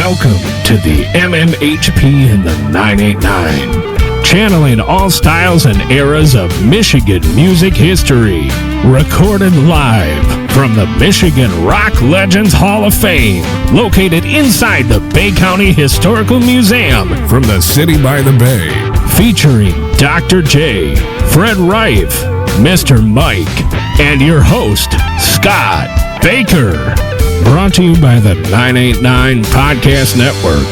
Welcome to the MMHP in the 989, channeling all styles and eras of Michigan music history. Recorded live from the Michigan Rock Legends Hall of Fame, located inside the Bay County Historical Museum from the city by the bay. Featuring Dr. J, Fred Reif, Mr. Mike, and your host, Scott Baker. Brought to you by the 989 Podcast Network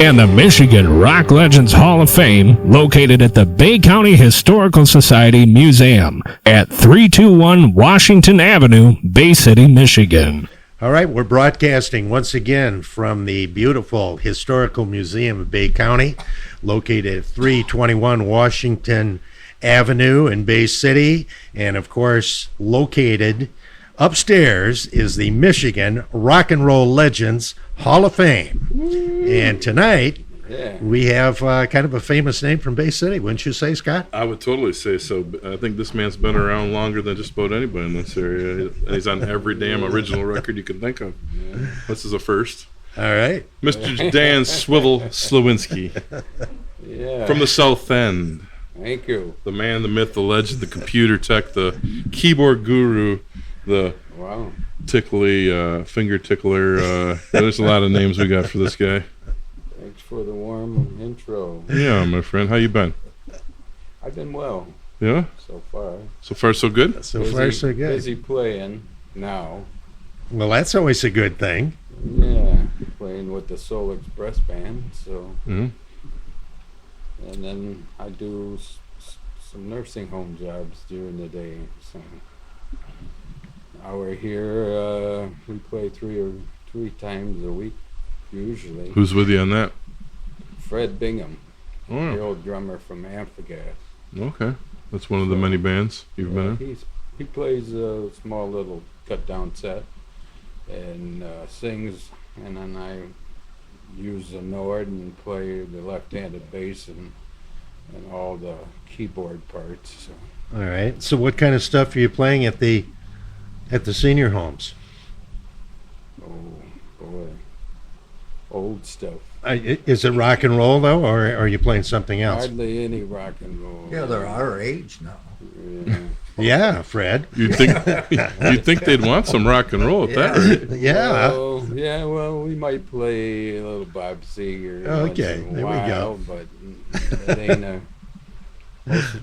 and the Michigan Rock Legends Hall of Fame, located at the Bay County Historical Society Museum at 321 Washington Avenue, Bay City, Michigan. All right, we're broadcasting once again from the beautiful Historical Museum of Bay County, located at 321 Washington Avenue in Bay City, and of course, located upstairs is the Michigan Rock and Roll Legends Hall of Fame. And tonight, we have kind of a famous name from Bay City, wouldn't you say, Scott? I would totally say so. I think this man's been around longer than just about anybody in this area. He's on every damn original record you can think of. This is a first. All right. Mr. Dan Swivel Sliwinski. From the South End. Thank you. The man, the myth, the legend, the computer tech, the keyboard guru, the tickly finger tickler. There's a lot of names we got for this guy. Thanks for the warm intro. Yeah, my friend. How you been? I've been well. Yeah? So far. So far, so good? So far, so good. Busy playing now. Well, that's always a good thing. Yeah, playing with the Soul Express band. So, and then I do some nursing home jobs during the day. So, we're here. We play three times a week, usually. Who's with you on that? Fred Bingham, the old drummer from Amphagas. Okay, that's one of the many bands you've been in. He plays a small little cut-down set and sings, and then I use the Nord and play the left-handed bass and all the keyboard parts. So. All right. So what kind of stuff are you playing at the senior homes? Oh, boy. Old stuff. Is it rock and roll, though, or are you playing something else? Hardly any rock and roll. Yeah, they're our age now. Yeah, Fred. You'd think they'd want some rock and roll at that rate. Yeah. Well, we might play a little Bob Seger. Okay, there we go. But it ain't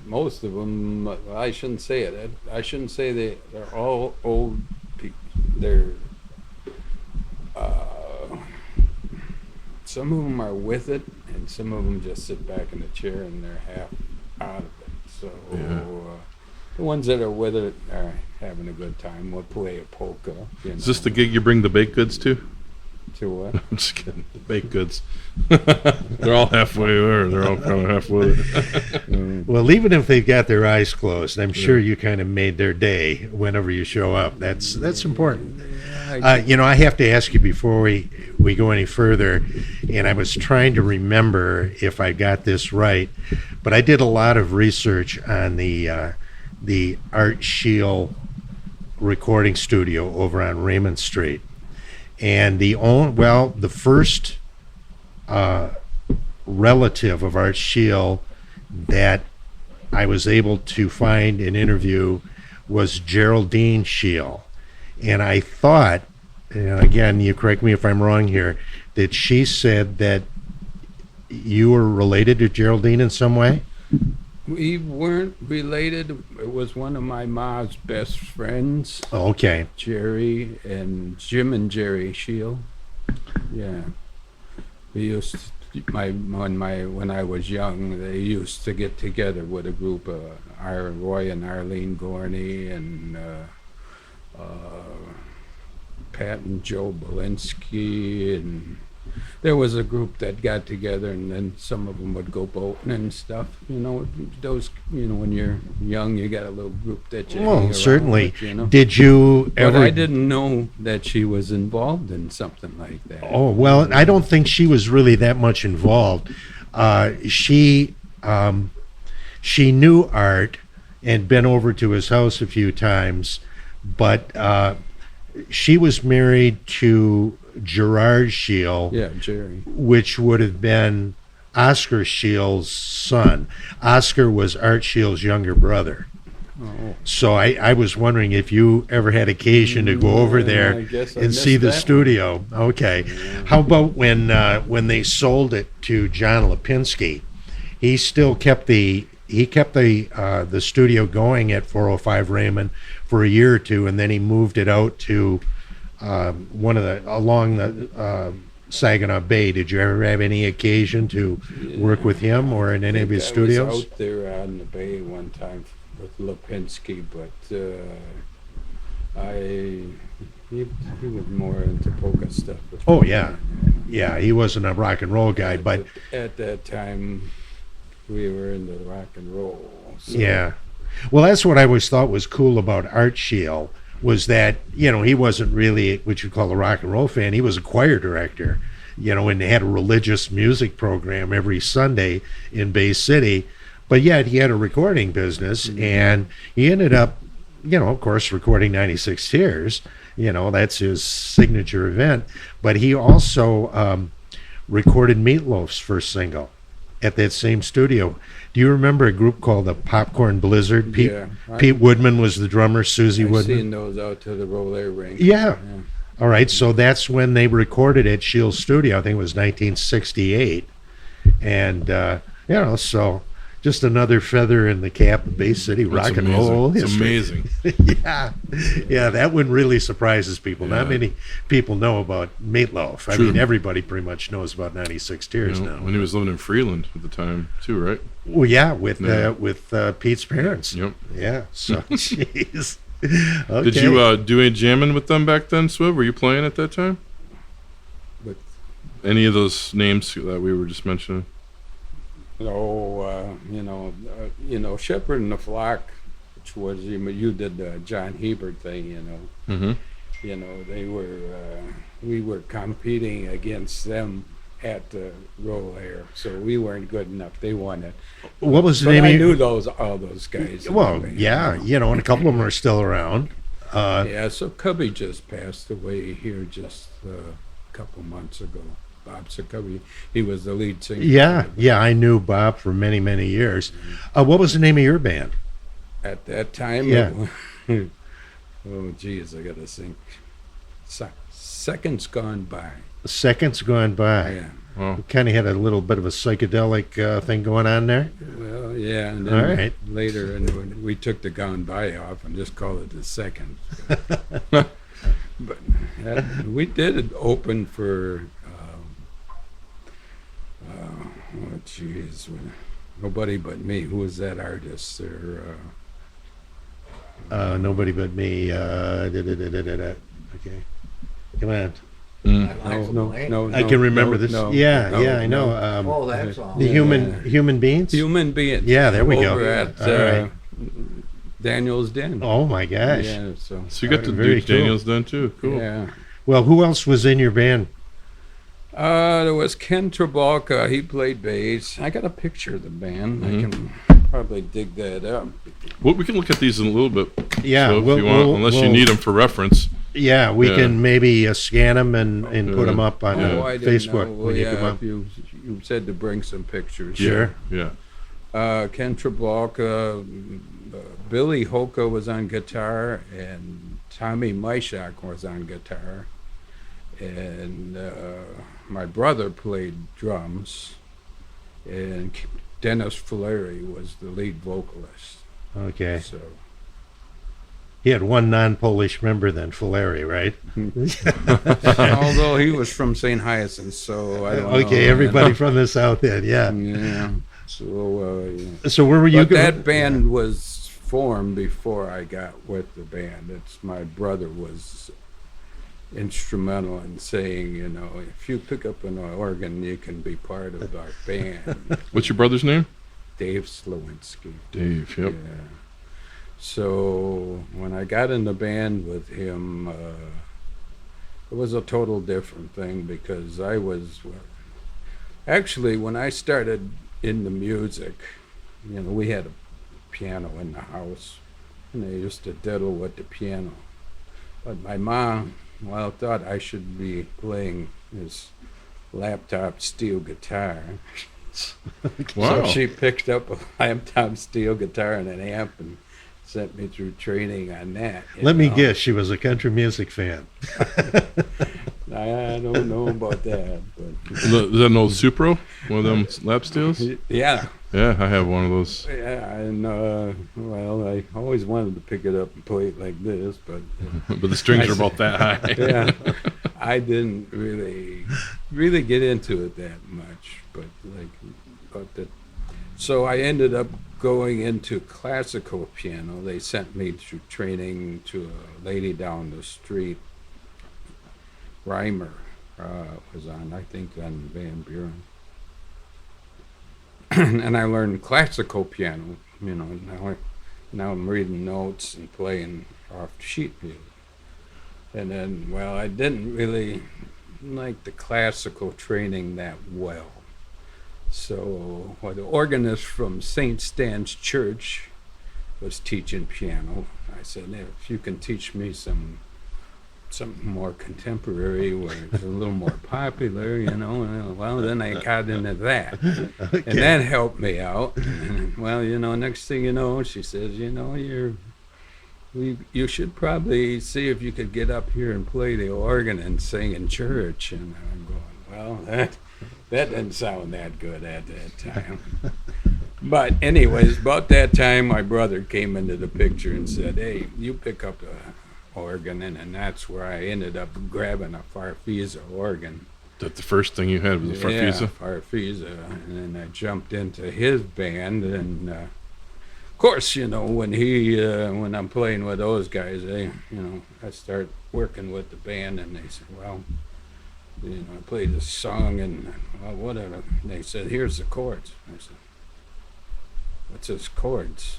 most of them, I shouldn't say it. I shouldn't say they're all old people. They're some of them are with it, and some of them just sit back in the chair and they're half out of it. So the ones that are with it are having a good time. We'll play a polka. Is this the gig you bring the baked goods to? To what? I'm just kidding. The baked goods. They're all halfway there. They're all kind of half with it. Well, even if they've got their eyes closed, I'm sure you kind of made their day whenever you show up. That's important. I have to ask you before we go any further, and I was trying to remember if I got this right, but I did a lot of research on the Art Shield recording studio over on Raymond Street. And the first relative of Art Shield that I was able to find an interview was Geraldine Shield. And I thought, again, you correct me if I'm wrong here, that she said that you were related to Geraldine in some way? We weren't related. It was one of my mom's best friends. Oh, okay. Jerry and Jim and Jerry Shield. Yeah. We used to, when I was young, they used to get together with a group of Roy and Arlene Gorney and Pat and Joe Belinsky, and there was a group that got together, and then some of them would go boating and stuff. When you're young, you got a little group that you hang around certainly with, Did you ever? But I didn't know that she was involved in something like that. Oh, well, I don't think she was really that much involved. She knew Art and been over to his house a few times, but she was married to Gerard Shield, Yeah, Jerry. which would have been Oscar Shield's son. Oscar was Art Shield's younger brother. Oh. So I was wondering if you ever had occasion to go over I there guess I and missed see the that one. studio. Okay. How about when they sold it to John Lipinski? He still kept the studio going at 405 Raymond for a year or two, and then he moved it out to along the Saginaw Bay. Did you ever have any occasion to work with him or in any of his I studios? was out there on the bay one time with Lipinski, but he was more into polka stuff. Oh yeah, yeah. He wasn't a rock and roll guy, but at that time we were into rock and roll. So. yeah. Well, that's what I always thought was cool about Art Shield was that, you know, he wasn't really what you call a rock and roll fan. He was a choir director, you know, and they had a religious music program every Sunday in Bay City. But yet he had a recording business, and he ended up, you know, of course, recording 96 Tears. You know, that's his signature event. But he also recorded Meatloaf's first single at that same studio. Do you remember a group called the Popcorn Blizzard? Pete Woodman was the drummer, Susie I've Woodman. seen those out to the roller rink. Yeah. All right, so that's when they recorded at Shield's studio. I think it was 1968. And, you know, so just another feather in the cap of Bay City That's rock and amazing. roll It's history. amazing. Yeah, that one really surprises people. Yeah. Not many people know about Meatloaf. I True. mean, everybody pretty much knows about 96 Tears You know, now. when he was living in Freeland at the time, too, right? Well, yeah, with Yeah. Pete's parents. Yep. Yeah, so, jeez. Okay. Did you do any jamming with them back then, Swiv? Were you playing at that time? But Any of those names that we were just mentioning? you know, Shepherd and the Flock, which was you did the John Hebert thing. You know, Mm-hmm. you know they were we were competing against them at the Roll Air, so we weren't good enough. They won it. What was the But name I of knew all those guys. Well, yeah, you know, and a couple of them are still around. Yeah, so Cubby just passed away here just a couple months ago. Bob Cubby, he was the lead singer. Yeah, I knew Bob for many, many years. What was the name of your band? At that time, Yeah. oh, geez, I got to think. Seconds Gone By. Seconds Gone By. Yeah. Well, Kind of had a little bit of a psychedelic thing going on there. Well, yeah, and then All right. later, and we took the Gone By off and just called it the Second. But we did open for, oh, geez, Nobody But Me. Who was that artist? There, Nobody But Me. Okay. Come on. no. I can remember this. no, yeah, no, I know. Oh, that song. The human beings? Human Beings. Yeah, there we go. Over at All right. Daniel's Den. Oh, my gosh. Yeah, so so you got to Very do cool. Daniels then, too. Cool. yeah. Well, who else was in your band? There was Ken Trabalka. He played bass. I got a picture of the band. I can probably dig that up. Well, we can look at these in a little bit. Yeah, So if you want, unless you need them for reference. Yeah, we Yeah. can maybe scan them and put Yeah. them up on Yeah. I didn't Facebook know. when you come Yeah, up. if you said to bring some pictures. Sure. Yeah. Ken Trabalka, Billy Hoka was on guitar, and Tommy Myshak was on guitar, and my brother played drums, and Dennis Fulleri was the lead vocalist. Okay. So He had one non-Polish member then, Fulleri, right? although he was from St. Hyacinth, so I don't know. Okay, everybody from the South End, yeah. Yeah. So yeah. So where were you? But that band was formed before I got with the band. It's my brother was instrumental in saying, you know, if you pick up an organ, you can be part of our band. What's your brother's name? Dave Sliwinski. Dave. Yep. Yeah. So when I got in the band with him, it was a total different thing because I was actually when I started in the music, you know, we had a piano in the house, and I used to diddle with the piano. But my mom well, thought I should be playing this laptop steel guitar. Wow. So she picked up a laptop steel guitar and an amp and sent me through training on that. Let me guess, she was a country music fan. I don't know about that, but Is that an old Supro? One of them lap steels? yeah. Yeah, I have one of those. Yeah, and well, I always wanted to pick it up and play it like this, but But the strings are about that high. yeah, I didn't really get into it that much. So I ended up going into classical piano. They sent me through training to a lady down the street. Reimer was on, I think, on Van Buren. And I learned classical piano, now I'm reading notes and playing off sheet music. And then, well, I didn't really like the classical training that well. So the organist from St. Stan's Church was teaching piano. I said, if you can teach me something more contemporary where it's a little more popular, well, then I got into that. Okay. And that helped me out. And, well, next thing you know, she says, you should probably see if you could get up here and play the organ and sing in church. And I'm going, well, that didn't sound that good at that time. But anyways, about that time, my brother came into the picture and said, hey, you pick up a organ, and that's where I ended up grabbing a Farfisa organ. That the first thing you had was a Farfisa? Yeah, Farfisa. And then I jumped into his band, and of course, when I'm playing with those guys, I start working with the band, and they said, well, I played this song, and well, whatever. They said, here's the chords. I said, what's this chords?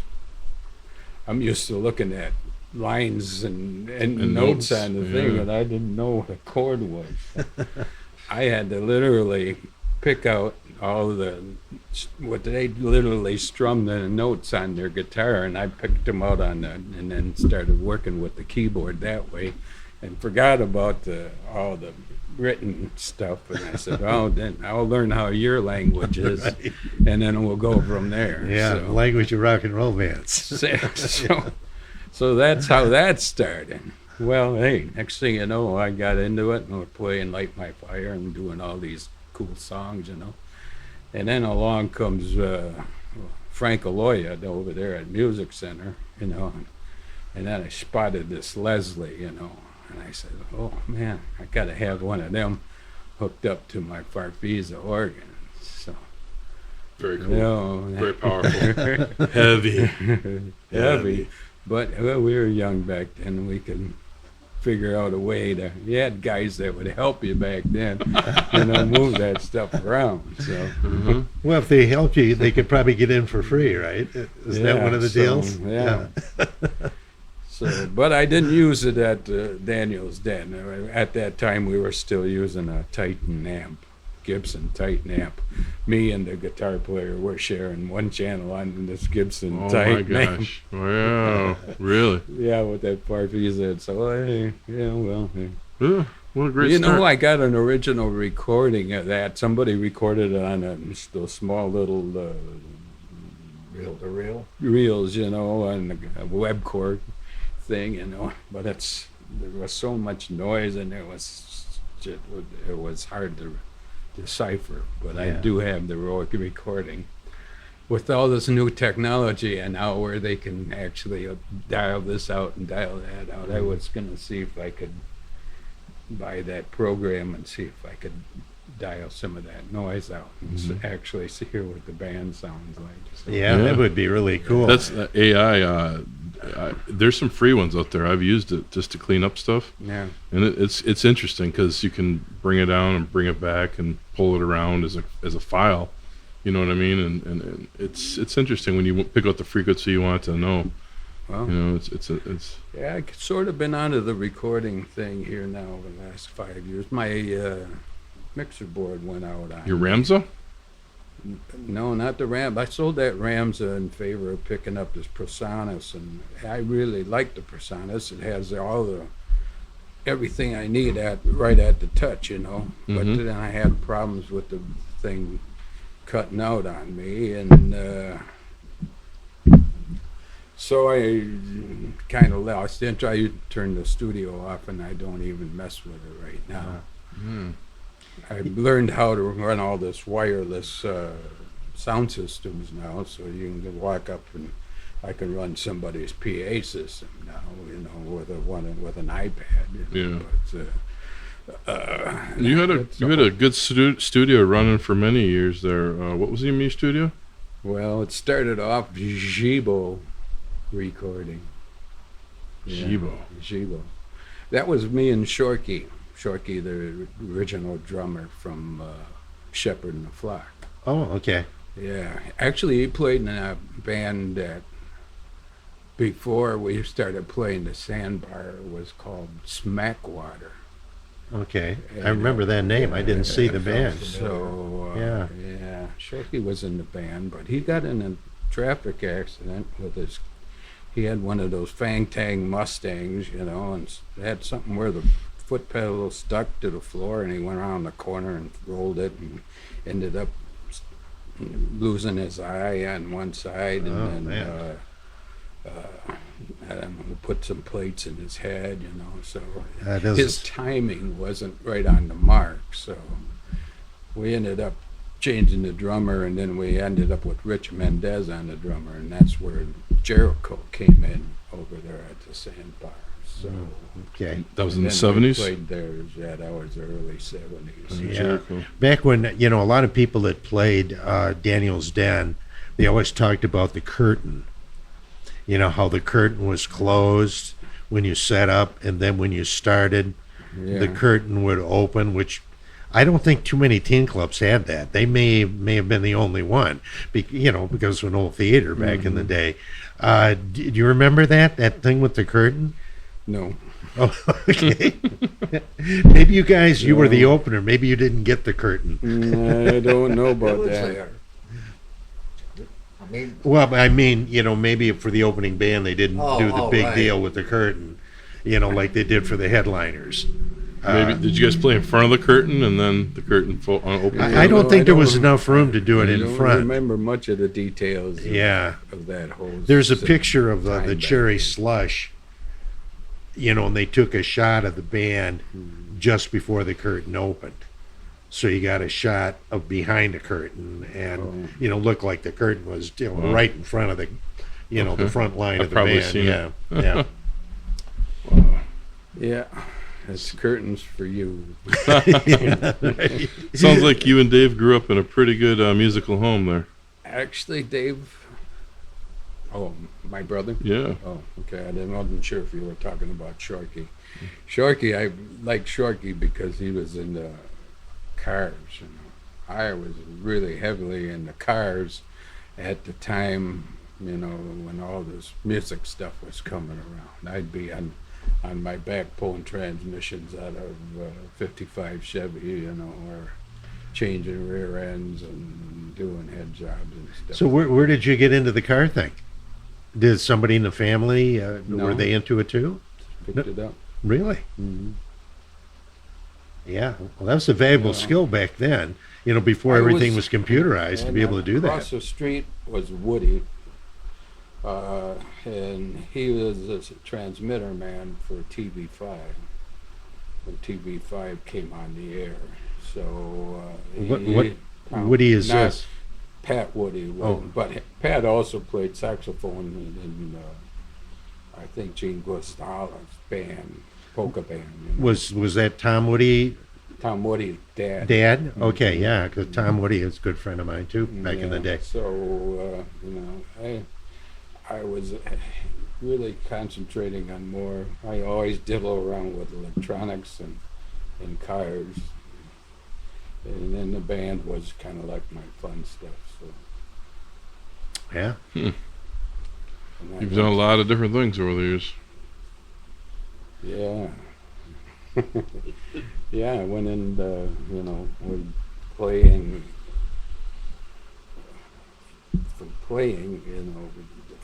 I'm used to looking at lines and notes on the thing, but I didn't know what a chord was. I had to literally pick out what they literally strummed the notes on their guitar, and I picked them out and then started working with the keyboard that way, and forgot about all the written stuff. And I said, then I'll learn how your language is, right. And then we'll go from there. Yeah, so, language of rock and roll bands. So that's how that started. Well, hey, next thing you know, I got into it, and we're playing Light My Fire and doing all these cool songs, And then along comes Frank Aloya over there at Music Center, And then I spotted this Leslie, And I said, oh, man, I got to have one of them hooked up to my Farfisa organ. So, very cool. Very powerful. Heavy. But we were young back then. We could figure out a way to. You had guys that would help you back then, move that stuff around. So, well, if they helped you, they could probably get in for free, right? Is that one of the deals? Yeah. So, but I didn't use it at Daniel's Den. At that time, we were still using a Titan amp, Gibson Titan amp. Me and the guitar player were sharing one channel on this Gibson Titan amp. Oh my gosh! Wow, really? Yeah, with that Farfisa. So, hey, yeah, well. Hey. Yeah, what a great start. I got an original recording of that. Somebody recorded it on those small little reels, on a web cord thing, but there was so much noise, and it was hard to decipher. But yeah. I do have the recording with all this new technology, and now where they can actually dial this out and dial that out. I was going to see if I could buy that program and see if I could dial some of that noise out and actually hear what the band sounds like. So, yeah, that would be really cool. That's AI. There's some free ones out there. I've used it just to clean up stuff. Yeah, and it's interesting because you can bring it down and bring it back and pull it around as a file. You know what I mean? And it's interesting when you pick out the frequency you want to know. Well, it's yeah. I've sort of been onto the recording thing here now over the last 5 years. My mixer board went out on your Ramza? No, not the Ram. I sold that Ramza in favor of picking up this Presonus, and I really like the Presonus. It has all the everything I need right at the touch, you know. But Mm-hmm. then I had problems with the thing cutting out on me, and so I kind of lost interest. I turned the studio off, and I don't even mess with it right now. I've learned how to run all this wireless sound systems now, so you can walk up and I can run somebody's PA system now, you know, with an iPad. You know, Yeah. But, You had a good studio running for many years there. What was the name of your studio? well, it started off Jibo recording. Jibo. That was me and Shorky. Shorky, the original drummer from Shepherd and the Flock. Oh, okay. Yeah, actually, he played in a band that before we started playing the Sandbar was called Smackwater. Okay. I remember that name. I didn't see the band. So Yeah. Shorty was in the band, but he got in a traffic accident with his. He had one of those Fang Tang Mustangs, you know, and had something where the foot pedal stuck to the floor, and he went around the corner and rolled it, and ended up losing his eye on one side, and man. I don't know, put some plates in his head, you know. So That is- his timing wasn't right on the mark. So we ended up changing the drummer, and then we ended up with Rich Mendez on the drummer, and that's where Jericho came in over there at the Sandbar. So Okay. That was in and the then we 70s? played there. Yeah, that was the early 70s. Yeah. Jericho. Back when, you know, a lot of people that played Daniel's Den, they always talked about the curtain. You know, how the curtain was closed when you set up, and then when you started, the Yeah. curtain would open, which I don't think too many teen clubs had that. They may have been the only one, you know, because of an old theater back in the day. Do you remember that thing with the curtain? No. Oh, okay. Maybe you guys, you were the opener. Maybe you didn't get the curtain. I don't know It about was that. there. I mean, Well, I mean, you know, maybe for the opening band, they didn't do the big right. deal with the curtain, you know, like they did for the headliners. Maybe did you guys play in front of the curtain and then the curtain opened? I don't think there was enough room to do it I in don't front. remember much of the details of, Yeah. of that whole There's a si- picture of time the back cherry then. slush, you know, and they took a shot of the band just before the curtain opened. So you got a shot of behind the curtain, and you know, looked like the curtain was, you know, right in front of the, you know, the Okay. front line I've of the probably band. seen Yeah, it. yeah. Yeah, that's curtains for you. Sounds like you and Dave grew up in a pretty good musical home there. Actually, Dave. Oh, my brother. Yeah. Oh, okay. Wasn't sure if you were talking about Sharky. Sharky, I like Sharky because he was in the cars. You know, I was really heavily in the cars at the time. You know, when all this music stuff was coming around, I'd be on my back pulling transmissions out of 55 Chevy. You know, or changing rear ends and doing head jobs and stuff. So where did you get into the car thing? Did somebody in the family, No. were they into it too? Picked it up. Really? Mm-hmm. Yeah. Well, that was a valuable Yeah. skill back then, you know, before everything was computerized to be able to do Across that. the street was Woody, and he was a transmitter man for TV5 when TV5 came on the air. So What Woody is not this? Pat Woody, Oh. but Pat also played saxophone in I think Gene Gustav's band, polka band. You know. Was that Tom Woody Tom Woody's dad? dad? Okay, yeah, because Tom Woody is a good friend of mine too back in the Yeah, day. So you know, I was really concentrating on more. I always diddle around with electronics and cars, and then the band was kind of like my fun stuff. So Yeah. and I You've done a lot of different things over the years. Yeah. Yeah, I went in you know, with playing, you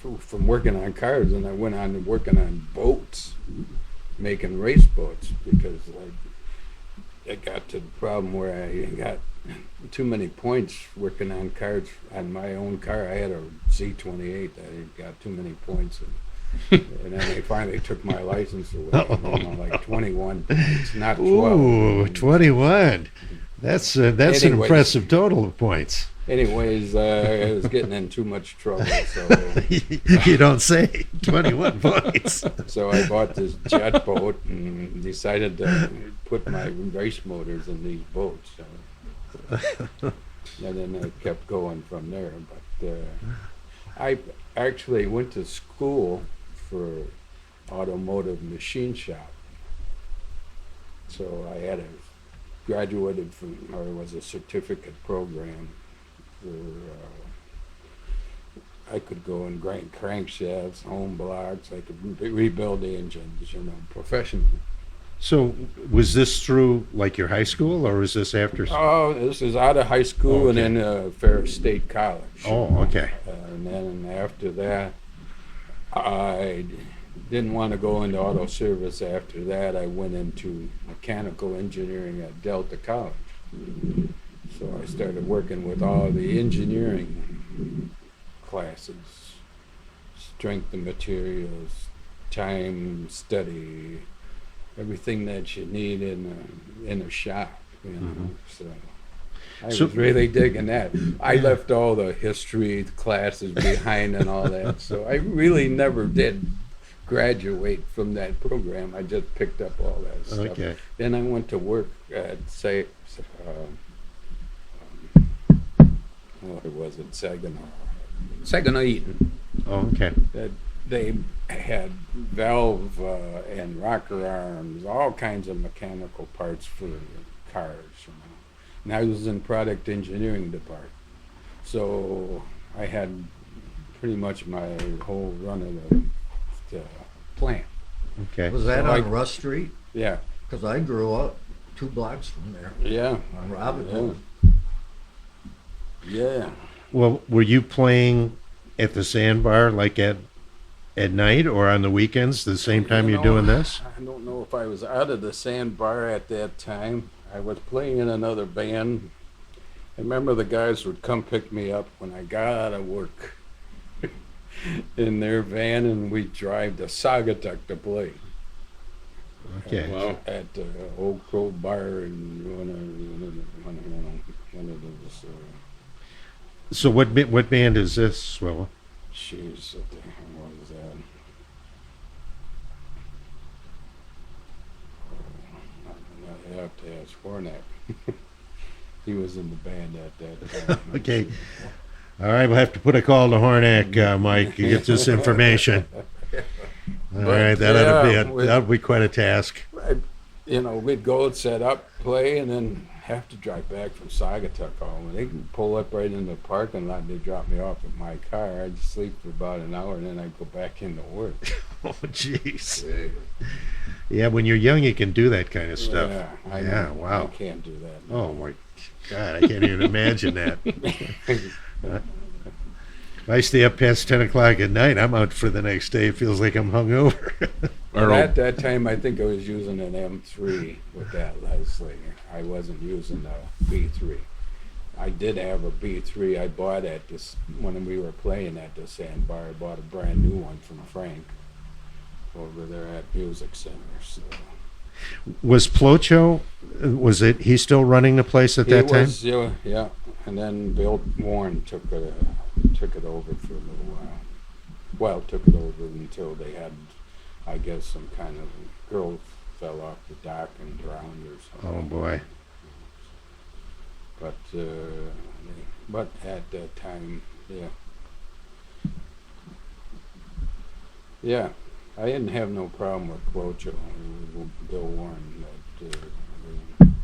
know, from working on cars, and I went on to working on boats. making race boats because I got to the problem where I got too many points working on cars on my own car. I had a Z28. I got too many points, and then they finally took my license away. Like 21 points, not 12. Ooh, 21. That's an Anyways. impressive total of points. Anyways, I was getting in too much trouble, so You don't say. 21 points. so I bought this jet boat and decided to put my race motors in these boats. And then I kept going from there. But I actually went to school for automotive machine shop. So I had graduated from, or it was a certificate program where I could go and grind crankshafts, home blocks. I could rebuild the engines, professionally. So was this through like your high school, or was this after? Oh, this is out of high school Okay. and then Ferris State College. Oh, okay. And then after that, I didn't want to go into auto service. After that, I went into mechanical engineering at Delta College. So I started working with all the engineering classes, strength of materials, time study, everything that you need in a shop, So I was really digging that. I left all the history classes behind and all that, so I really never did graduate from that program. I just picked up all that stuff. Okay. Then I went to work at what was it, Saginaw Eaton. Oh, okay. That they had valve and rocker arms, all kinds of mechanical parts for cars. And I was in product engineering department, so I had pretty much my whole run of the plant. Okay. Was that So on I- Russ Street? Yeah, Because I grew up 2 blocks from there yeah, on Robinson. yeah. Well, were you playing at the sandbar like at night or on the weekends, the same time you're doing this? I don't know if I was out of the sandbar at that time. I was playing in another band. I remember the guys would come pick me up when I got out of work in their van, and we'd drive to Saugatuck to play. Okay. Wow. At the Old Crow Bar and one of those. So what band is this, Swivel? Shoes. What the hell was that? I have to ask Hornak. He was in the band at that time. Okay. All right, we'll have to put a call to Hornak, Mike, to get this information. All right, that'll be quite a task. We'd go and set up, play, and then have to drive back from Saugatuck home. They can pull up right in the parking lot. They drop me off at my car. I'd sleep for about an hour, and then I'd go back into work. Oh, jeez. Yeah, when you're young, you can do that kind of stuff. Yeah, I Yeah, know. wow. I can't do that. Oh my God, I can't even imagine that. If I stay up past 10 o'clock at night, I'm out for the next day. It feels like I'm hungover. And at that time, I think I was using an M3 with that Leslie. I wasn't using a B3. I did have a B3 I bought at this, when we were playing at the sandbar. I bought a brand new one from Frank over there at Music Center. So. Was Plocho, he still running the place at that time? Yeah. And then Bill Warren took it over for a little while. Well, took it over until they had, I guess, some kind of girl fell off the dock and drowned or something. Oh boy. But at that time, yeah. Yeah, I didn't have no problem with Clocho and Bill Warren.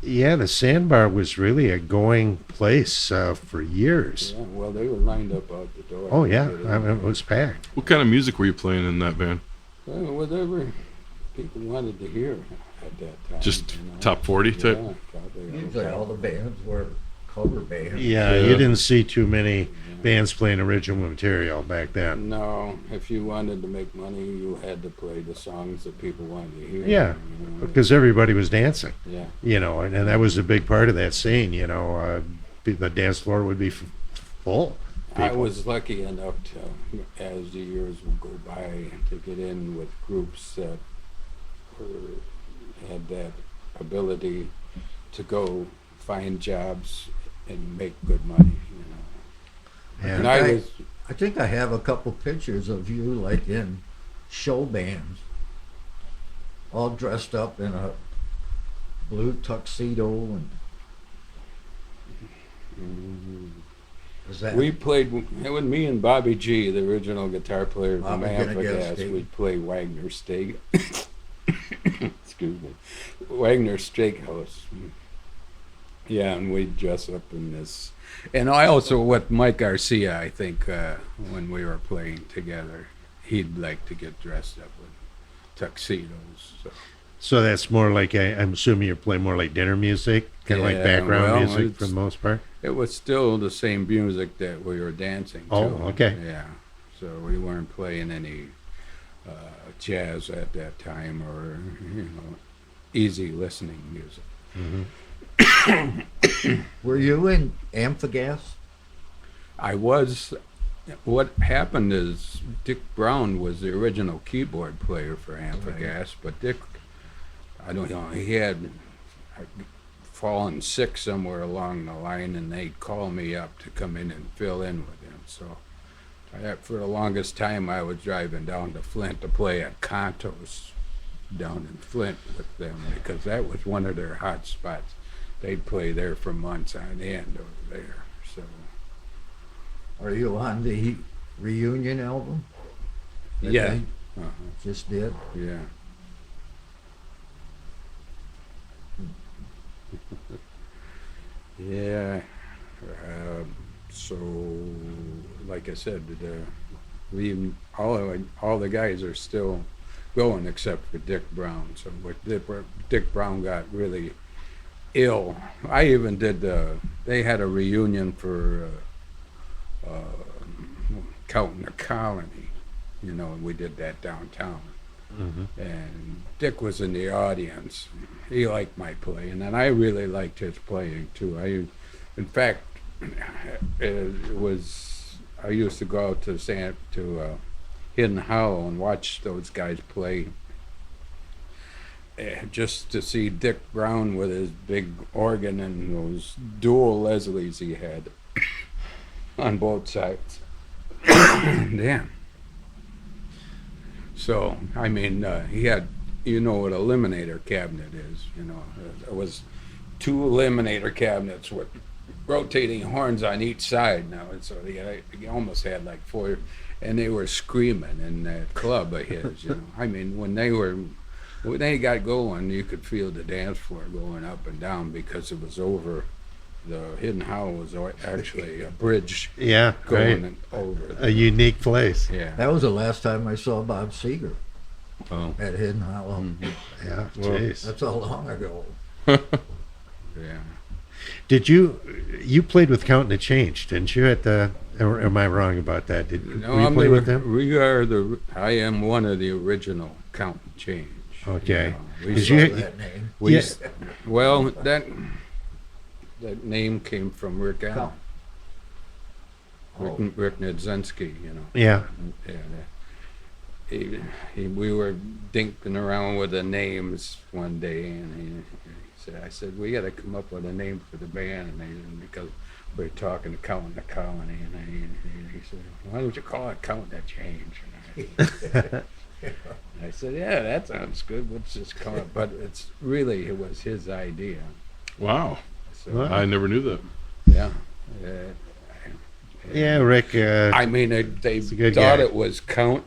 Yeah, the sandbar was really a going place for years. Yeah, well, they were lined up out the door. Oh yeah, it was packed. What kind of music were you playing in that band? Well, whatever people wanted to hear at that time. Just top 40 type? Yeah, probably. Usually all the bands were cover bands. Yeah, Yeah. you didn't see too many bands playing original material back then. No, if you wanted to make money, you had to play the songs that people wanted to hear. Yeah, you know. because everybody was dancing. Yeah. You know, and that was a big part of that scene. You know, the dance floor would be full. I People. was lucky enough to, as the years would go by, to get in with groups that had that ability to go find jobs and make good money. You know. Yeah. And I think I have a couple pictures of you like in show bands, all dressed up in a blue tuxedo and. Is that We played, it was me and Bobby G, the original guitar player from Bobby Gonna Get Amphagas. Steak. We'd play Wagner Steak. Excuse me. Wagner Steakhouse. Yeah, and we'd dress up in this. And I also, with Mike Garcia, I think, when we were playing together, he'd like to get dressed up with tuxedos. So that's more like I'm assuming you play more like dinner music, kind of like Yeah, background well, music for it's- the most part. It was still the same music that we were dancing to. Oh, okay. Yeah. So we weren't playing any jazz at that time or, you know, easy listening music. Were you in Amphagas? I was. What happened is Dick Brown was the original keyboard player for Amphagas, but Dick, I don't know, he had fallen sick somewhere along the line, and they'd call me up to come in and fill in with him. So for the longest time, I was driving down to Flint to play at Contos down in Flint with them, because that was one of their hot spots. They'd play there for months on end over there. So Are you on the reunion album? that yeah, they uh-huh. Just did. Yeah. Yeah. So, like I said, all the guys are still going except for Dick Brown. So, when Dick Brown got really ill, I even did they had a reunion for Counting the Colony, you know, and we did that downtown. Mm-hmm. And Dick was in the audience. He liked my playing, and I really liked his playing too. In fact, I used to go out to Hidden Hollow and watch those guys play, just to see Dick Brown with his big organ and those dual Leslies he had on both sides. Damn. So, I mean, he had, you know what an eliminator cabinet is, you know. It was 2 eliminator cabinets with rotating horns on each side now. And so he almost had like 4, and they were screaming in that club of his, you know. I mean, when they got going, you could feel the dance floor going up and down, because it was over. The Hidden Hollow was actually a bridge Yeah, going right. over. A unique place. Yeah. That was the last time I saw Bob Seger Oh. at Hidden Hollow. Mhm. Yeah, Well, jeez. That's how long ago. Yeah. Did you played with Counting the Change, didn't you? Or am I wrong about that? No, were you I'm play with them? I am one of the original Count and Change. Okay. We Did saw you- Love that name. we Yeah. s- well, that name came from Rick Allen. Count. Oh. Rick Nedzensky, you know. Yeah. We were dinking around with the names one day, and I said, we got to come up with a name for the band, because we were talking to Counting the Colony, and he said, why don't you call it Counting the Change? And I said, yeah, that sounds good. Let's just call it. But it was his idea. Wow. So, Wow. I never knew that. yeah. Yeah, Rick. I mean, they a good thought guy. it was count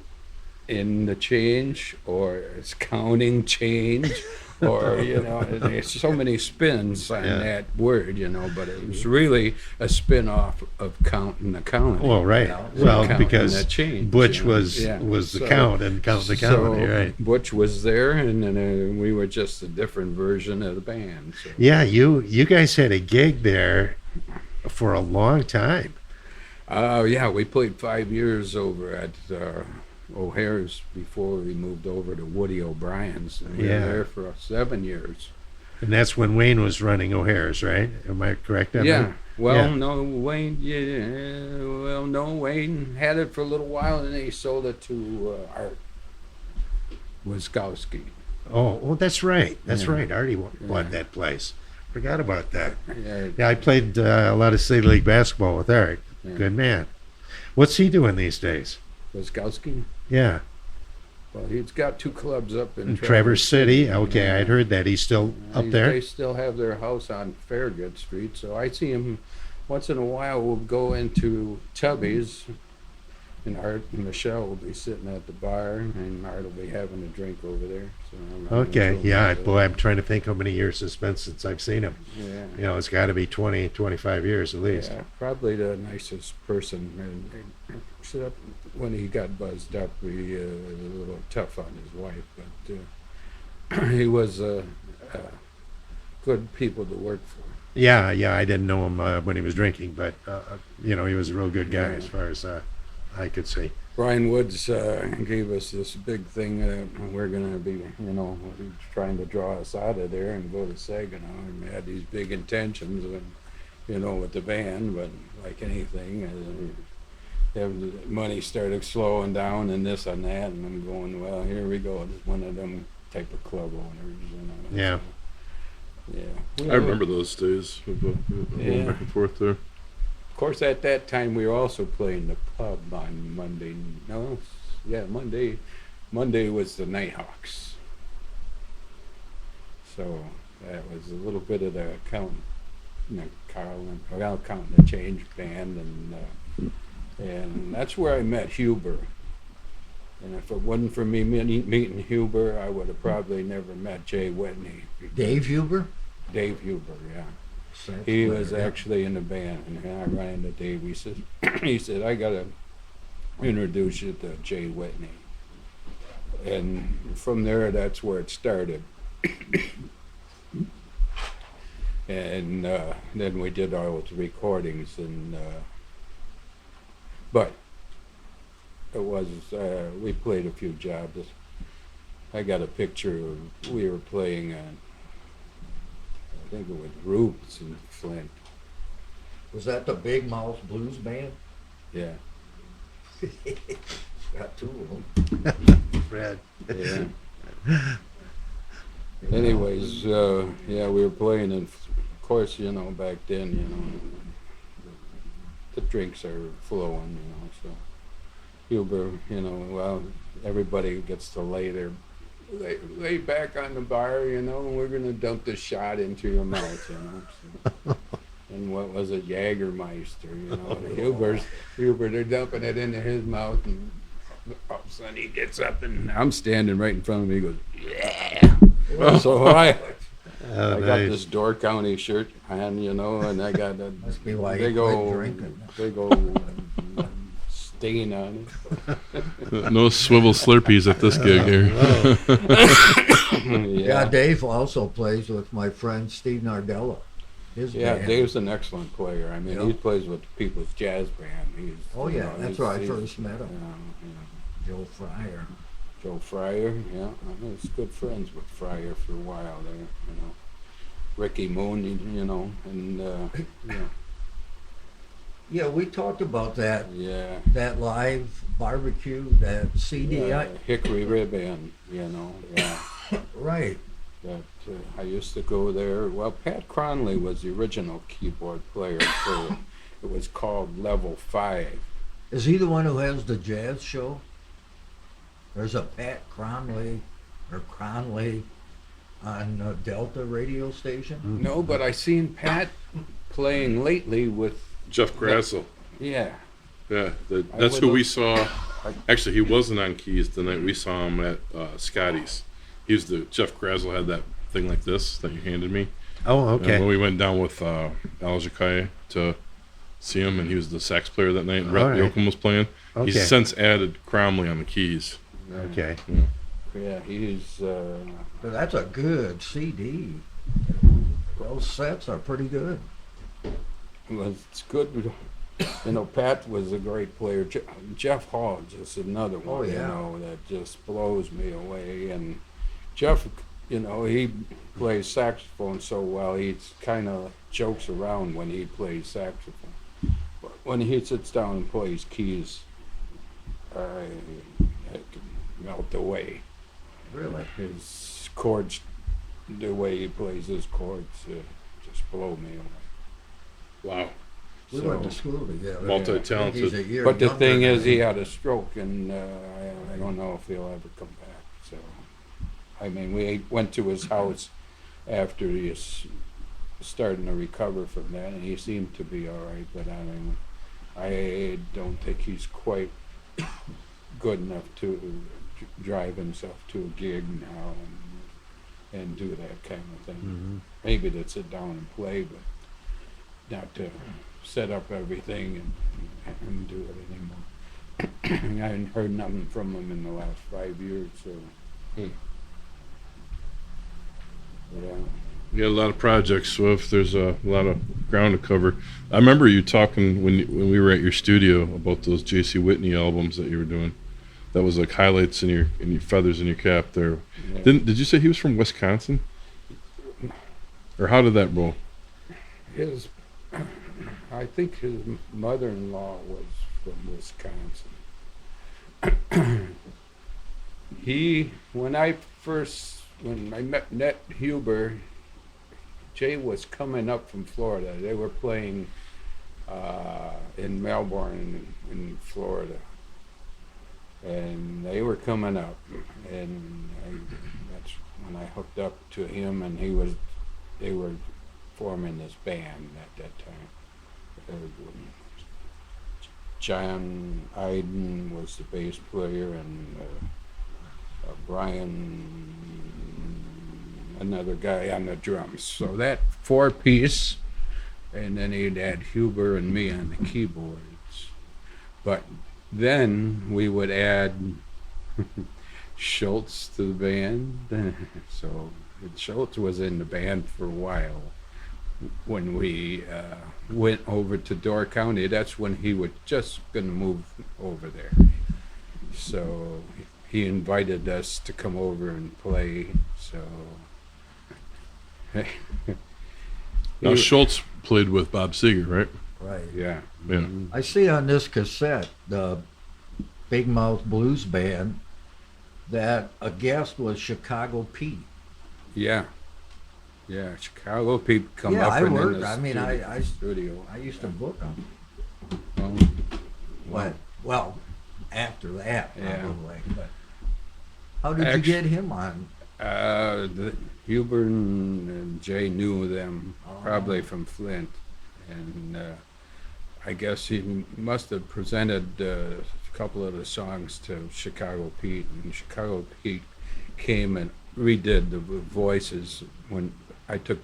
in the change, or it's counting change, or, you know, there's so many spins on Yeah. that word, you know, but it was really a spin-off of Count and the Colony. Well, right. Count Well, and because the Change, Butch you know. was Yeah. was the So- count and Count the Colony, so right? Butch was there, and then we were just a different version of the band. So. Yeah, you guys had a gig there for a long time. Yeah, we played 5 years over at O'Hare's before we moved over to Woody O'Brien's. And we Yeah. were there for 7 years. And that's when Wayne was running O'Hare's, right? Am I correct? on Yeah. that? Well, Yeah. no, Wayne. Yeah, well, no, Wayne had it for a little while, and then he sold it to Art Wiskowski. Oh, well, that's right. That's Yeah. right. Artie bought Yeah. that place. Forgot about that. Yeah, Yeah, I played a lot of City League basketball with Art. Yeah. Good man. What's he doing these days? Wiskowski. Yeah. Well, he's got 2 clubs up in Traverse City. Okay, Yeah. I'd heard that. He's still up there? They still have their house on Farragut Street, so I see him once in a while. We'll go into Tubby's, and Art and Michelle will be sitting at the bar, and Art will be having a drink over there. So Okay, yeah. Boy, I'm trying to think how many years it's been since I've seen him. Yeah. You know, it's got to be 20, 25 years at least. Yeah, probably the nicest person. And except when he got buzzed up, he was a little tough on his wife, but he was good people to work for. Yeah, I didn't know him when he was drinking, but, you know, he was a real good guy Yeah. as far as I could see. Brian Woods gave us this big thing that we're going to be, he's trying to draw us out of there and go to Saginaw. And we had these big intentions, with the band, but like anything, the money started slowing down and this and that, and I'm going, well, here we go. It's one of them type of club owners, Yeah. So, yeah. I remember those days of going Yeah. back and forth there. Of course, at that time, we were also playing the pub on Monday. Monday. Monday was the Nighthawks. So that was a little bit of the Carl counting the change band, and that's where I met Huber. And if it wasn't for me meeting Huber, I would have probably never met Jay Whitney. Dave Huber? Dave Huber, yeah. Sax He player, was yeah. actually in the band, and I ran into Dave. He said, I gotta introduce you to Jay Whitney. And from there, that's where it started. And then we did all the recordings, and but it was we played a few jobs. I got a picture of we were playing on. I think it was Roots in Flint. Was that the Big Mouth Blues Band? Yeah, Got 2 of them. Fred. yeah. Anyways, yeah, we were playing, and of course, back then, the drinks are flowing, so Huber, well, everybody gets to lay back on the bar, and we're gonna dump this shot into your mouth, so. And what was it, Jägermeister, and Huber, they're dumping it into his mouth, and all of a sudden he gets up, and I'm standing right in front of him, he goes, yeah. So I got nice. this Door County shirt on, and I got a Must be why big you quit old drinking. stain on it. No swivel Slurpees at this gig here. Yeah, Dave also plays with my friend Steve Nardella. His Yeah, band. Dave's an excellent player. I mean, Yeah. he plays with the People's Jazz Band. Oh yeah, that's he's- where I he's, first met him. yeah. Joe Fryer. Joe Fryer, yeah. I was good friends with Fryer for a while there, Ricky Moon, and, Yeah, we talked about that yeah. that live barbecue, that CD. Hickory Rib Inn, yeah. Right. That I used to go there. Well, Pat Cronley was the original keyboard player, so it was called Level 5. Is he the one who has the jazz show? There's a Pat Cronley on Delta radio station. No, but I seen Pat playing lately with, Jeff Grassel. yeah. Yeah, I that's would who we look- saw. Actually, he wasn't on keys the night we saw him at Scotty's. He was Jeff Grassel had that thing like this that you handed me. Oh, And when okay. we went down with Al Jakai to see him, and he was the sax player that night, and Rhett All right. Yoakum was playing. Okay. He's since added Cromley on the keys. Okay. Yeah, he's, But that's a good CD. Those sets are pretty good. well, it's good. You know, Pat was a great player. Jeff Hall, just another one, Oh, yeah. you know, that just blows me away. And Jeff, you know, he plays saxophone so well, he kind of jokes around when he plays saxophone. But when he sits down and plays keys, I can melt away. Really? His chords, the way he plays his chords, just blow me away. Wow. We went to school together. Multi-talented. He's a year But the younger thing than is, me. he had a stroke, and I don't know if he'll ever come back. So, I mean, we went to his house after he was starting to recover from that, and he seemed to be all right. But I mean, I don't think he's quite good enough to drive himself to a gig now and do that kind of thing. Mm-hmm. Maybe to sit down and play, but not to set up everything and do it anymore. I haven't heard nothing from him in the last 5 years, so. Hmm. Yeah. You got a lot of projects, Swiv. There's a lot of ground to cover. I remember you talking when we were at your studio about those Jay Whitney albums that you were doing. That was like highlights in your feathers in your cap there. Yeah. Did you say he was from Wisconsin? Or how did that roll? I think his mother-in-law was from Wisconsin. When I met Huber, Jay was coming up from Florida. They were playing in Melbourne, in Florida, and they were coming up, and that's when I hooked up to him, and they were forming this band at that time. John Iden was the bass player, and Brian, another guy on the drums. So that 4-piece, and then he'd add Huber and me on the keyboards. But then we would add Schultz to the band. So Schultz was in the band for a while. When we went over to Door County, that's when he was just going to move over there. So he invited us to come over and play. So Now Schultz played with Bob Seger, right? Right. yeah. Yeah. I see on this cassette, the Big Mouth Blues Band, that a guest was Chicago Pete. Yeah. Yeah, Chicago Pete come Yeah, up I and in worked. the I mean, I studio. used to book them. Well, Well, after that, Yeah. probably. But how did you get him on? Huber and Jay knew them Oh. probably from Flint, and I guess he must have presented a couple of the songs to Chicago Pete, and Chicago Pete came and redid the voices when I took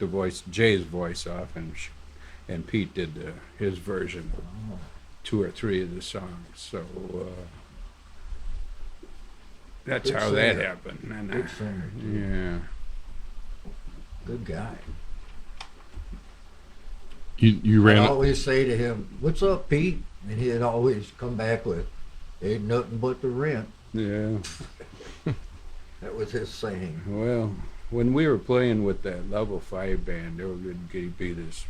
Jay's voice off, and Pete did his version of 2 or 3 of the songs. So that's Good how that singer. happened. And, Good singer. yeah. Good guy. You I ran. always say to him, "What's up, Pete?" And he'd always come back with, "Ain't nothing but the rent." Yeah. That was his saying. Well, when we were playing with that Level 5 band, there would be this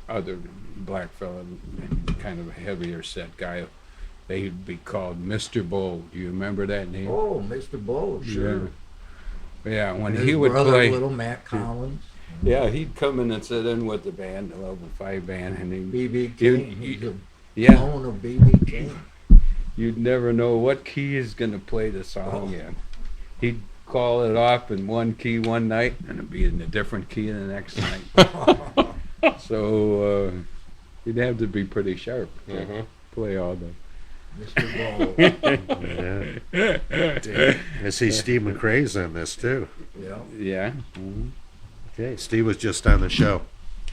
other black fella, kind of a heavier set guy. They'd be called Mr. Bull. Do you remember that name? Oh, Mr. Bull, sure. Yeah, when His he would brother, play, little Matt Collins, yeah, he'd come in and sit in with the band, the Level 5 band, and B.B. You- King. He's a yeah, clone of B.B. King. you'd never know what key he's gonna play the song in. He'd call it off in one key one night, and it'd be in a different key the next night. So you'd have to be pretty sharp to play all the. Mr. Bull. Yeah. I see Steve McRae's on this too. Yeah. Yeah. Okay, Steve was just on the show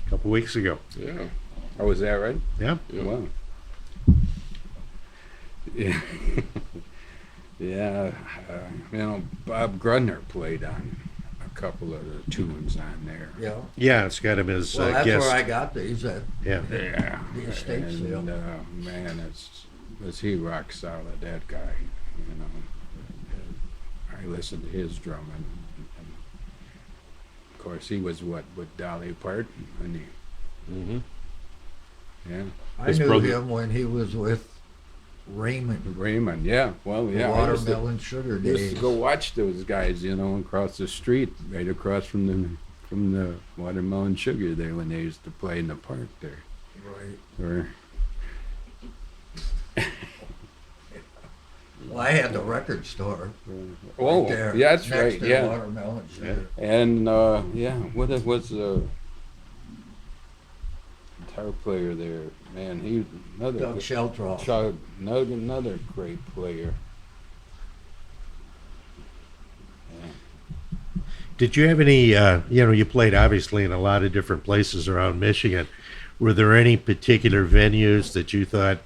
a couple weeks ago. Yeah. Oh, is that right? Yeah. Yeah. Wow. Yeah. Yeah. You know, Bob Grudner played on a couple of the tunes on there. Yeah. Yeah, it's got him as Well, that's guest. where I got these at Yeah. Yeah, the estate sale. and man, was he rock solid, that guy. You know, I listened to his drumming. And of course, he was with Dolly Parton, and he, Mm-hmm. yeah, I His knew brother- him when he was with Raymond. Raymond, yeah, well, The yeah, I used to- Watermelon Sugar used Days. to go watch those guys, you know, across the street, right across from the Watermelon Sugar there when they used to play in the park there. Right. Or, Well, I had the record store. oh, there, yeah, that's next right, to yeah. Watermelon Sugar. And yeah, what it was guitar player there, man, he another Doug Sheltroff. another great player. Yeah. Did you have any, you played obviously in a lot of different places around Michigan. Were there any particular venues that you thought,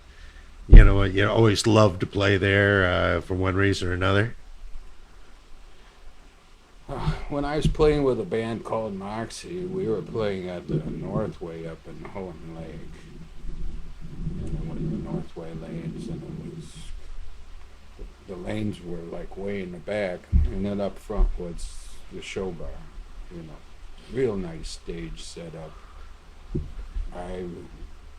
you always loved to play there for one reason or another? When I was playing with a band called Moxie, we were playing at the Northway up in Houghton Lake. And it was the Northway lanes, and it was, the lanes were like way in the back, and then up front was the show bar, real nice stage setup. I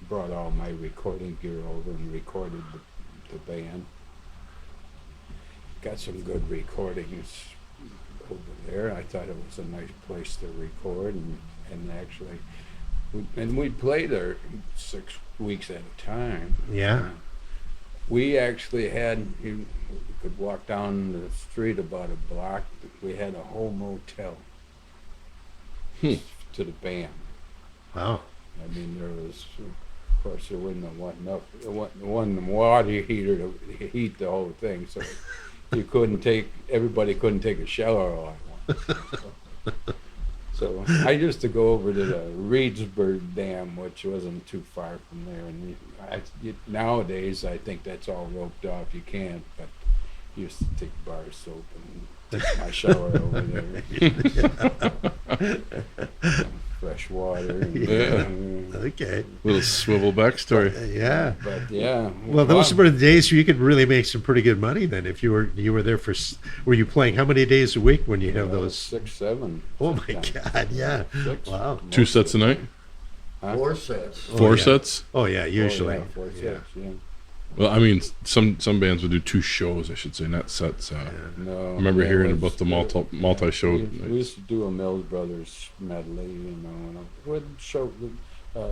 brought all my recording gear over and recorded the band. Got some good recordings over there. I thought it was a nice place to record, and actually, we played there 6 weeks at a time. Yeah. We actually had, you could walk down the street about a block. We had a whole motel to the band. Wow. I mean, there was, of course, there wasn't one water heater to heat the whole thing, so everybody couldn't take a shower all at once. So I used to go over to the Reedsburg Dam, which wasn't too far from there, and nowadays I think that's all roped off. You can't, but I used to take bar soap and take my shower over there. Fresh water. And, Okay. Little swivel backstory. Yeah. but yeah. Well, those were the days where you could really make some pretty good money then. If you were there were you playing how many days a week when you have those? 6, 7. Oh my sometimes. God! Yeah. 6. Wow. 2 sets a night? Huh? 4 sets. Four yeah. sets? Oh yeah, usually. Oh, yeah, 4 sets, yeah. Well, I mean, some bands would do 2 shows, I should say, not sets. No, I remember yeah, hearing it was- about the multi-show. We used to do a Mills Brothers medley, and we'd show. What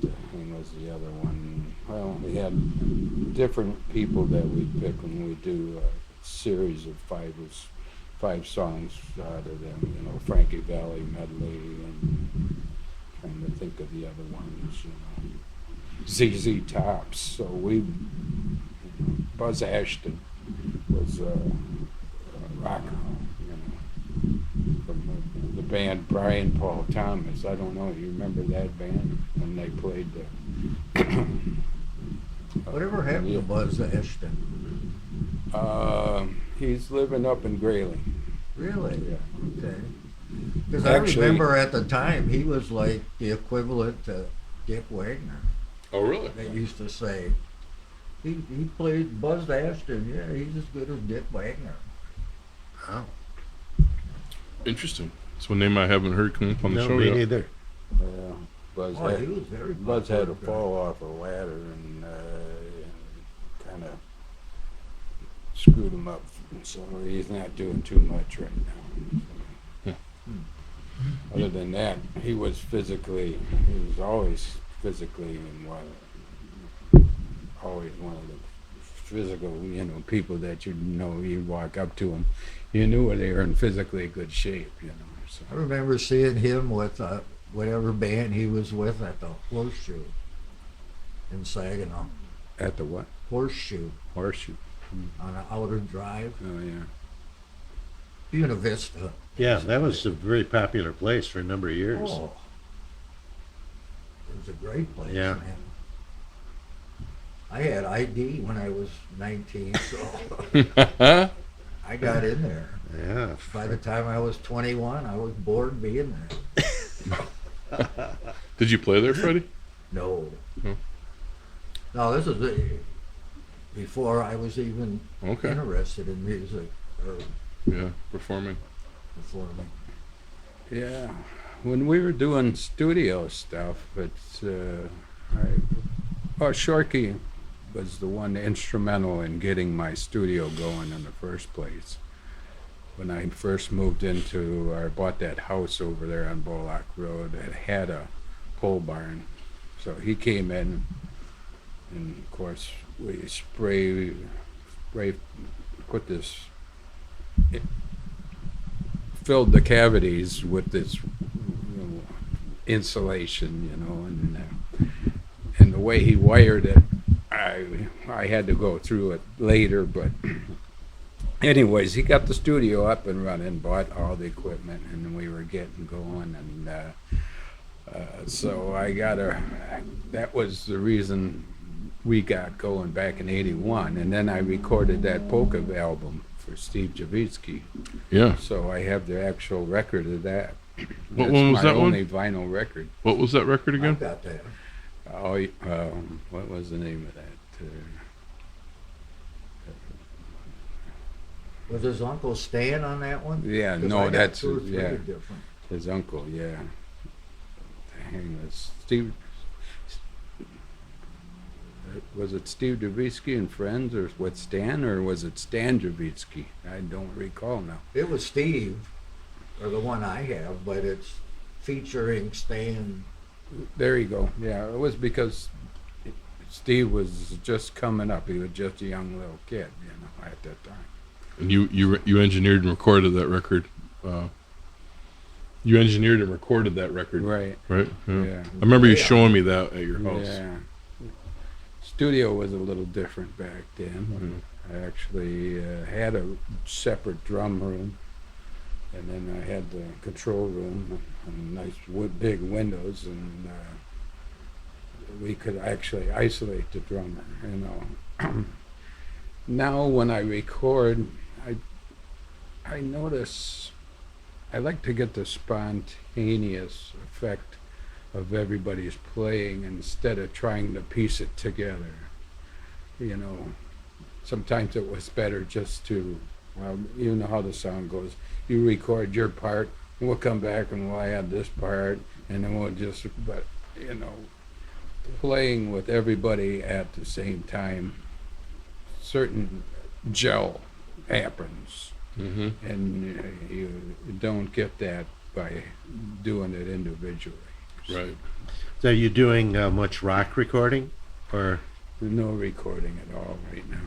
the hell was the other one? Well, we had different people that we'd pick when we do a series of 5 songs out of them. Frankie Valley medley, and trying to think of the other ones. ZZ Tops. So Buzz Ashton was a rocker, from the band Brian Paul Thomas. I don't know, you remember that band when they played Whatever happened to Buzz Ashton? he's living up in Grayling. Really? Yeah. Okay. Because I Actually- remember at the time he was like the equivalent to Dick Wagner. Oh, really? They used to say he played Buzz Ashton. Yeah, he's as good as Dick Wagner. Wow. Interesting. It's one name I haven't heard come up on the No, show me yet. neither. Yeah. Buzz Oh, had, he was very Buzz had to popular. fall off a ladder and kind of screwed him up. So he's not doing too much right now. Other than that, he was always physically and always one of the physical, people that you walk up to him, you knew they were in physically good shape, So. I remember seeing him with whatever band he was with at the Horseshoe in Saginaw. At the what? Horseshoe Horseshoe. on an outer drive. Oh yeah. Buena Vista. Yeah, that was a very popular place for a number of years. Oh. It was a great place, Yeah. man. I had ID when I was 19, so I got in there. Yeah. By the time I was 21, I was bored being there. Did you play there, Freddie? No. Hmm. No, this is before I was even Okay. interested in music or Yeah, performing. performing. Yeah, when we were doing studio stuff, it's Shorky was the one instrumental in getting my studio going in the first place. When I first moved into, or bought that house over there on Bullock Road, it had a pole barn. So he came in, and of course we put this, filled the cavities with this insulation, and the way he wired it, I had to go through it later, but anyways, he got the studio up and running, bought all the equipment, and we were getting going, and so that was the reason we got going back in '81, and then I recorded that polka album for Steve Drzewicki. Yeah. So I have the actual record of that. What one was that one? Only vinyl record. What was that record I again? got that. Oh, what was the name of that? Was his uncle Stan on that one? Yeah, 'Cause no, I got that's 2 or 3 yeah, different. his uncle. Yeah, hang on, Steve. Was it Steve Drzewicki and Friends, or with Stan, or was it Stan Drzewicki? I don't recall now. It was Steve, or the one I have, but it's featuring Stan. There you go. Yeah, it was because Steve was just coming up. He was just a young little kid, at that time. And you engineered and recorded that record. You engineered and recorded that record, Right. right? Yeah. I remember you Yeah. showing me that at your house. Yeah. Studio was a little different back then. I actually had a separate drum room, and then I had the control room and nice big windows, and we could actually isolate the drummer. Now when I record, I notice I like to get the spontaneous effect of everybody's playing instead of trying to piece it together. Sometimes it was better just to, well, you know how the song goes. You record your part, and we'll come back and we'll add this part, and then we'll just, but, playing with everybody at the same time, certain gel happens. Mm-hmm. And you don't get that by doing it individually. Right. So are you doing much rock recording, or? No recording at all right now.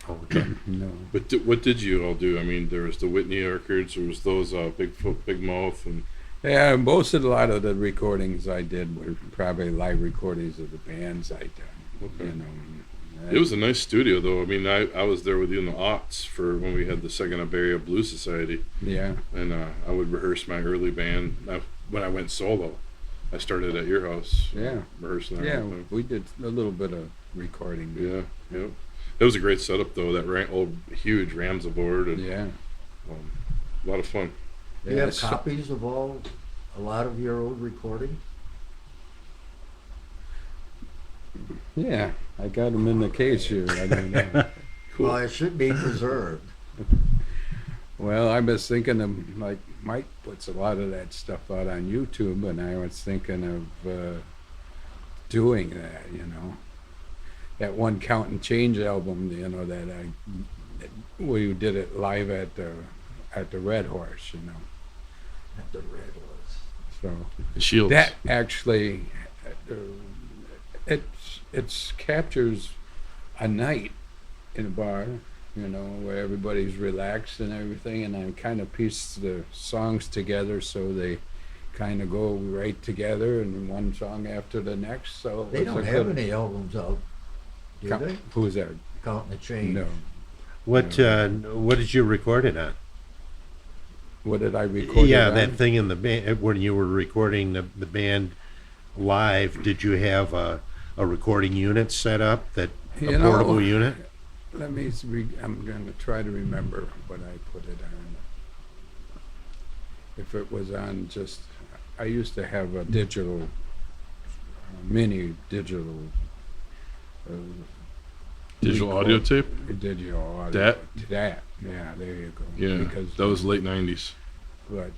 Okay. No. But what did you all do? I mean, there was the Whitney records, there was those Big Foot, Big Mouth, and Yeah, a lot of the recordings I did were probably live recordings of the bands I done. Okay. It was Uh, a nice studio, though. I mean, I was there with you in the aughts for when we had the Second Area Blues Society, Yeah. and I would rehearse my early band. When I went solo, I started at your house. Yeah. Rehearsing that Yeah, whole thing. we did a little bit of recording. Yeah, yep. It was a great setup, though. That old, huge Ramsa board, and Yeah. a lot of fun. Do you Yeah, have copies of a lot of your old recordings? Yeah, I got them in the case here. I don't know. Cool. Well, it should be preserved. Well, I was thinking of, like, Mike puts a lot of that stuff out on YouTube, and I was thinking of doing that, That one Count and Change album, we did it live at the Red Horse, At the Red Horse. So The Shields. that actually, it captures a night in a bar, where everybody's relaxed and everything, and I kind of piece the songs together so they kind of go right together and one song after the next. So They don't have any albums out, do they? Who's that? Counting the Change. No. What did you record it on? What did I record? Yeah, it on? that thing in the band when you were recording the band live. Did you have a recording unit set up, a portable unit? I'm going to try to remember what I put it on. If it was on just, I used to have a digital, mini digital. Digital audio tape? Digital audio. That? Yeah, there you go. Yeah, Because that was late 90s. But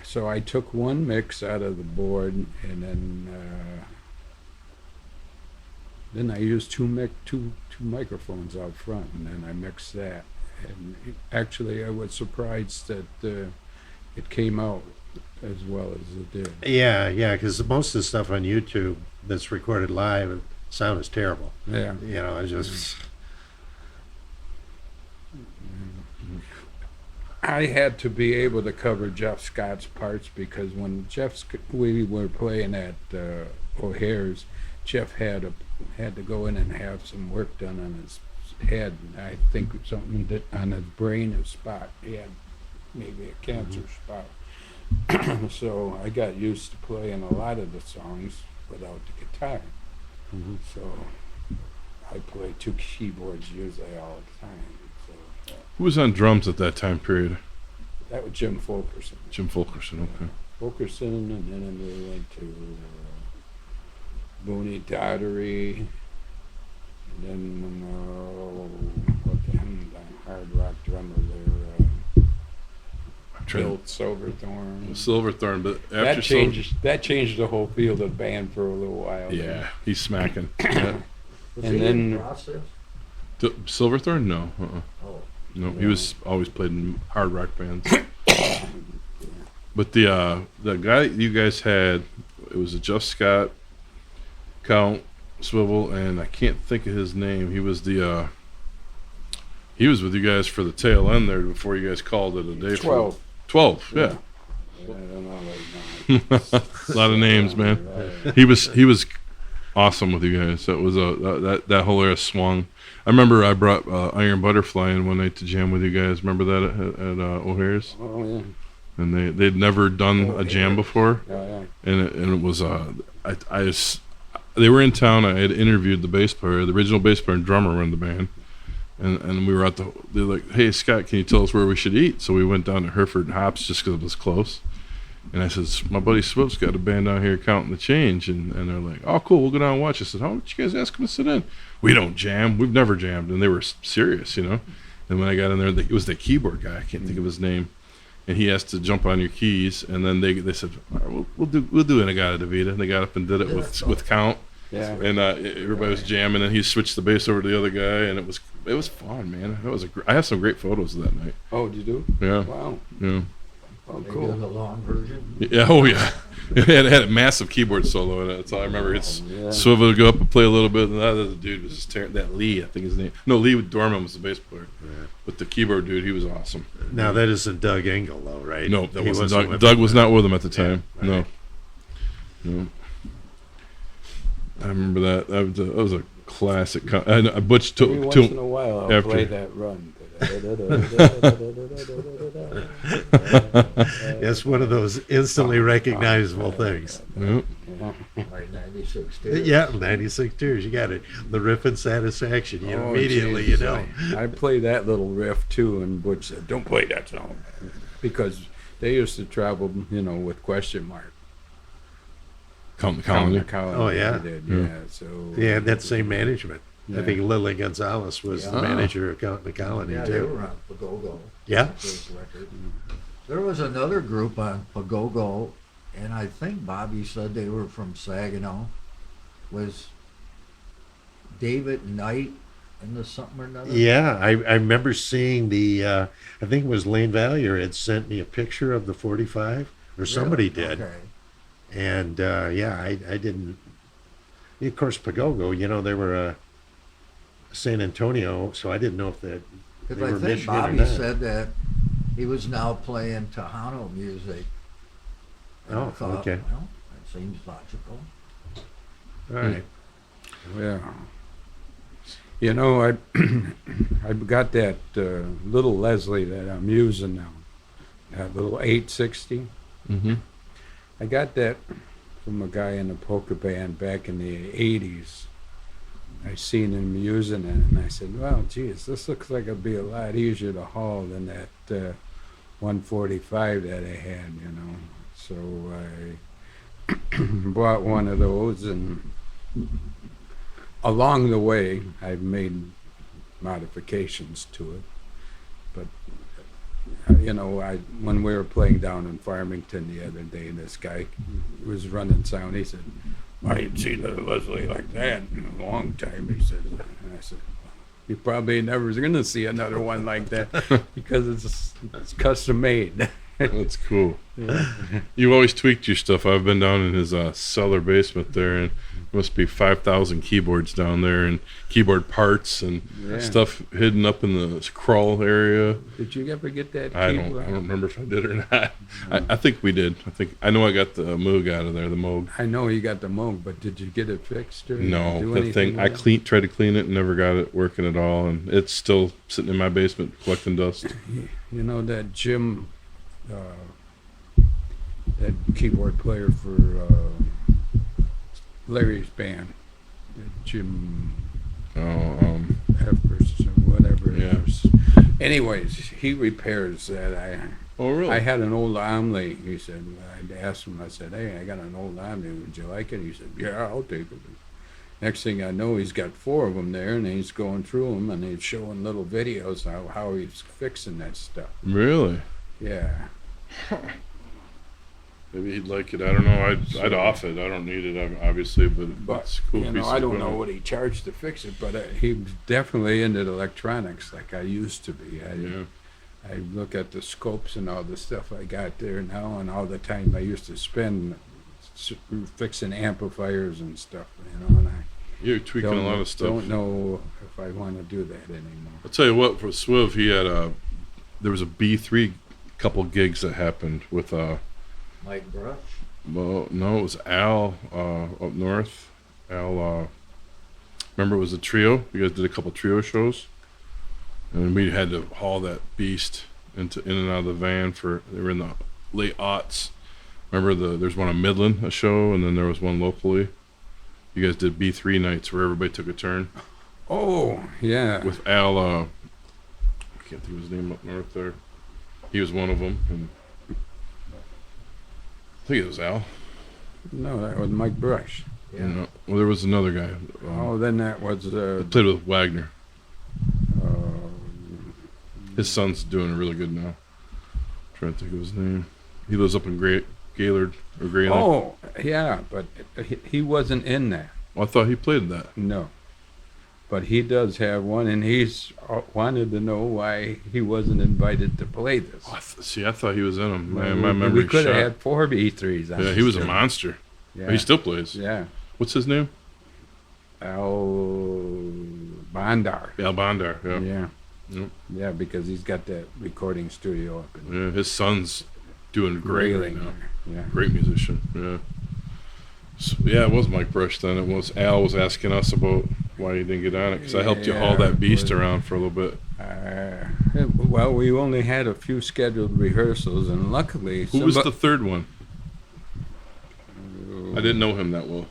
so I took one mix out of the board, and then I used two microphones out front, and then I mixed that. And actually, I was surprised that it came out as well as it did. Yeah, because most of the stuff on YouTube that's recorded live, the sound is terrible. Yeah. You know, it's just. I had to be able to cover Jeff Scott's parts because when we were playing at O'Hare's, Jeff had to go in and have some work done on his head. I think something on his brain, his spot. He had maybe a cancer spot. So I got used to playing a lot of the songs without the guitar. Mhm. So I play two keyboards usually all the time. So Who was on drums at that time period? that was Jim Fulkerson. Jim Fulkerson, okay. Fulkerson, and then we went to Booney Daughtery, and then what the hard rock drummer there, Bill Silverthorne. Silverthorne, but after That changed the whole field of the band for a little while. yeah, he's smacking. Was And he then- in Process? Silverthorne? No. Oh, No, he was always played in hard rock bands. But the guy you guys had, it was a Jeff Scott, Count, Swivel, and I can't think of his name. He was he was with you guys for the tail end there before you guys called it a day. 12. 12, yeah. I don't know right now. A lot of names, man. He was awesome with you guys. That was that whole era swung. I remember I brought Iron Butterfly in one night to jam with you guys. Remember that at O'Hare's? Oh, yeah. And they'd never done a jam before, Yeah. and it was they were in town. I had interviewed the bass player, the original bass player and drummer in the band, and we were they're like, hey Scott, can you tell us where we should eat? So we went down to Hereford and Hops just because it was close. And I said, my buddy Swiv's got a band down here counting the change, and they're like, oh cool, we'll go down and watch. I said, how much you guys ask them to sit in? We don't jam. We've never jammed, and they were serious, you know. And when I got in there, it was the keyboard guy. I can't think of his name. And he asked to jump on your keys, and then they said, all right, we'll do Inagata Davida. And they got up and did it with Count, Yeah. and everybody was jamming. And he switched the bass over to the other guy, and it was fun, man. I have some great photos of that night. Oh, did you do? Yeah, Wow. yeah, Oh, they cool. did the long version. yeah. Oh yeah, it had a massive keyboard solo in it. That's all I remember. It's Yeah. Swivel would go up and play a little bit, and that other dude was just tearing that Lee. I think his name. No, Lee Dorman was the bass player, but the keyboard dude, he was awesome. Now that isn't Doug Engel, though, right? No, that He wasn't with Doug. Doug them. was not with him at the time. Yeah, right. No. I remember that. That was a classic. And Butch Every took once to in a while, I'll after- play that run. It's one of those instantly recognizable things. Yeah. Like 96 too. Yeah, 96 Tears, you got it. The riff and satisfaction, you Oh, immediately, Jesus, you know. I play that little riff too, and Butch said, "Don't play that song," because they used to travel, with question mark. Colony. Oh, yeah. They did, Yeah. yeah. So Yeah, that same management. I Yeah. think Lily Gonzalez was the Yeah. manager of the Colony, Yeah, they too. were on Pagogo. Yeah. First record. There was another group on Pagogo, and I think Bobby said they were from Saginaw. Was David Knight into something or another? Yeah, I remember seeing I think it was Lane Valier had sent me a picture of the 45, or somebody Really? did. Okay. And, I didn't. Of course, Pagogo, they were San Antonio, so I didn't know if they Because were I think Michigan or Bobby not. said that he was now playing Tejano music. And I Oh, thought, okay. well, that seems logical. All right. yeah. I've got that little Leslie that I'm using now, that little 860. Mm-hmm. I got that from a guy in a polka band back in the 80s. I seen him using it, and I said, well, geez, this looks like it'd be a lot easier to haul than that 145 that I had, you know. So I bought one of those, and along the way, I've made modifications to it. But, you know, when we were playing down in Farmington the other day, this guy was running sound. He said, I ain't seen a Leslie like that in a long time, he said. And I said, you probably never going to see another one like that because it's custom made. That's cool. Yeah. You've always tweaked your stuff. I've been down in his cellar basement there, and must be 5,000 keyboards down there, and keyboard parts and stuff hidden up in the crawl area. Did you ever get that I keyboard? don't remember if I did or not. I think we did. I know I got the Moog out of there, the Moog. I know you got the Moog, but did you get it fixed or do No, the anything thing, with I it? tried to clean it and never got it working at all, and it's still sitting in my basement collecting dust. You know that Jim, that keyboard player for Larry's band, that Jim Effers or whatever it Yeah. is. Anyways, he repairs that. Oh, really? I had an old Omni. He said, I asked him, I said, hey, I got an old Omni. Would you like it? He said, yeah, I'll take it. Next thing I know, he's got 4 of them there, and he's going through them, and he's showing little videos how he's fixing that stuff. Really? Yeah. Maybe he'd like it. I don't know. I'd off it. I don't need it, obviously, but it's a cool you piece know, of I don't know equipment. what he charged to fix it, but he was definitely into the electronics like I used to be. Yeah. I look at the scopes and all the stuff I got there now, and all the time I used to spend fixing amplifiers and stuff, you know, and I You're tweaking a lot of stuff. don't know if I want to do that anymore. I'll tell you what, for Swiv, he had there was a B3 couple gigs that happened with Mike Brush. well, no, it was Al up north. Al, remember it was a trio. You guys did a couple trio shows, and we had to haul that beast in and out of the van they were in the late aughts. Remember there's one in Midland, a show, and then there was one locally. You guys did B3 nights where everybody took a turn Oh, yeah. with Al. I can't think of his name up north there. He was one of them, and I think it was Al. No, that was Mike Brush. Yeah. No, well, there was another guy. Oh, then that was Played with Wagner. uh, His son's doing really good now. Trying to think of his name. He lives up in Gaylord or Grayling. oh, yeah, but he wasn't in that. Well, I thought he played that. No. But he does have one, and he's wanted to know why he wasn't invited to play this. Oh, I thought he was in them. Man, my memory We could have shot. had 4 B3s. on Yeah, this he was a thing. monster. Yeah. He still plays. Yeah. What's his name? Al Bandar. Al Bandar. Yeah. Yeah. Yep. Yeah, because he's got that recording studio up in Yeah, his son's doing great right Grayling. now. Yeah. Great musician. Yeah. So, yeah, it was Mike Brush then. It was Al was asking us about why he didn't get on it because I helped you haul Yeah, that beast it was- around for a little bit. Well, we only had a few scheduled rehearsals, and luckily, Who was the third one? I didn't know him that well.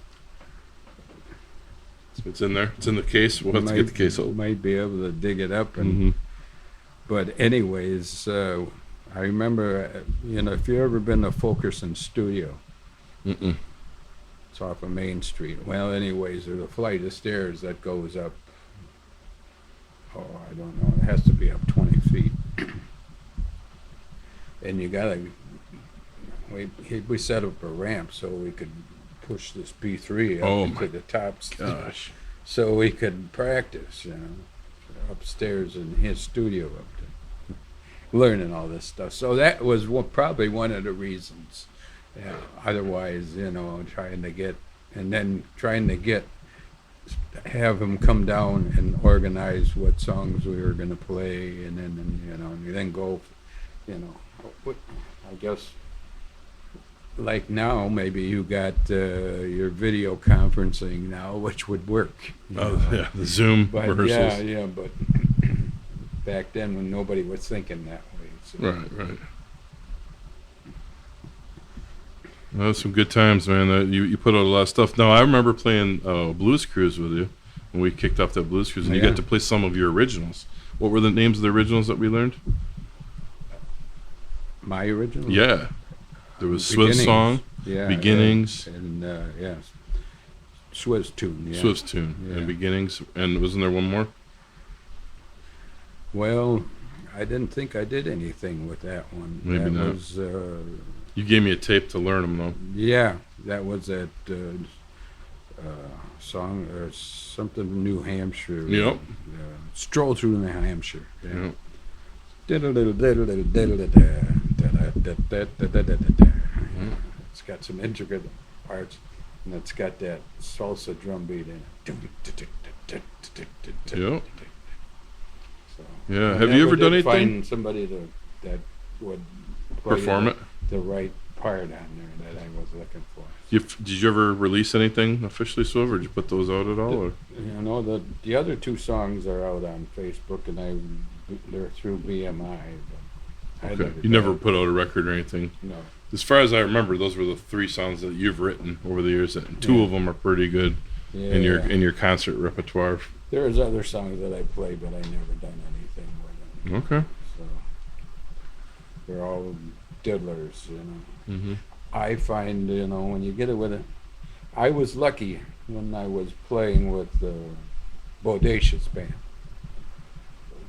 It's in there. It's in the case. We'll have to get the case out. Might be able to dig it up, and Mm-hmm. but anyways, I remember, if you ever been to Fulkerson Studio, Mm-mm. it's off of Main Street. Well, anyways, there's a flight of stairs that goes up. Oh, I don't know. It has to be up 20 feet, and you gotta. We set up a ramp so we could push this B3 up Oh, into my the tops, Gosh. so we could practice, upstairs in his studio up there, learning all this stuff. So that was probably one of the reasons. Otherwise, trying to have him come down and organize what songs we were going to play, and then go, I guess. Like now, maybe you got your video conferencing now, which would work. Oh, yeah, the Zoom But rehearsals. yeah, but back then when nobody was thinking that way. So. Right. Well, some good times, man. You put out a lot of stuff. No, I remember playing Blues Cruise with you when we kicked off that Blues Cruise, and you Yeah. got to play some of your originals. What were the names of the originals that we learned? My original? Yeah. There was Swiv's Beginnings. song, Yeah. Beginnings. And yeah. Swiv's tune, yeah. Swiv's tune, Yeah. and Beginnings. And wasn't there one more? Well, I didn't think I did anything with that one. Maybe that not. Was, You gave me a tape to learn them, though. yeah, that was that song or something New Hampshire. Yep. Stroll through New Hampshire. Yeah. Yep. It's got some intricate parts, and it's got that salsa drum beat in it. Yep. So, Yeah. I Have you never ever done did anything? Find somebody that would play Perform it? the right part on there that I was looking for. Did you ever release anything officially, Swiv, or did you put those out at all? Or? You know, the other two songs are out on Facebook, and they're through BMI. But I Okay. You never did. put out a record or anything? No. As far as I remember, those were the 3 songs that you've written over the years, and 2 of them are pretty good Yeah. in your concert repertoire. There's other songs that I play, but I never done anything with them. Okay. So they're all diddlers, you know. Mm-hmm. I find, you know, when you get it with it, I was lucky when I was playing with the Bodacious band.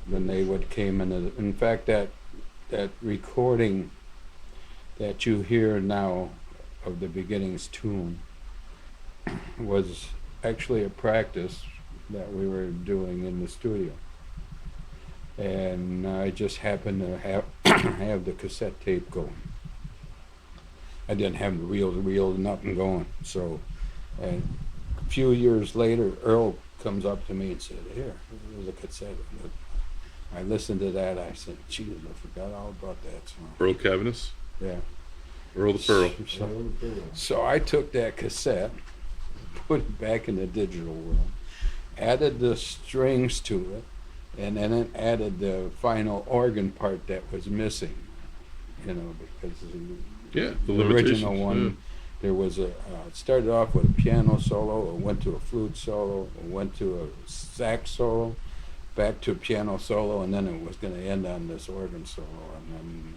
When they came in fact, that recording that you hear now of the Beginnings tune was actually a practice that we were doing in the studio. And I just happened to have have the cassette tape going. I didn't have the reel, nothing going. So, and a few years later, Earl comes up to me and said, "Here, there's a cassette." I listened to that. I said, "Jesus, I forgot all about that song." Earl Cavanis? Yeah. Earl the Pearl. So I took that cassette, put it back in the digital world, added the strings to it, and then it added the final organ part that was missing. You know, because Yeah, the the original limitations, one, there was it started off with a piano solo, it went to a flute solo, it went to a sax solo, back to a piano solo, and then it was going to end on this organ solo, and then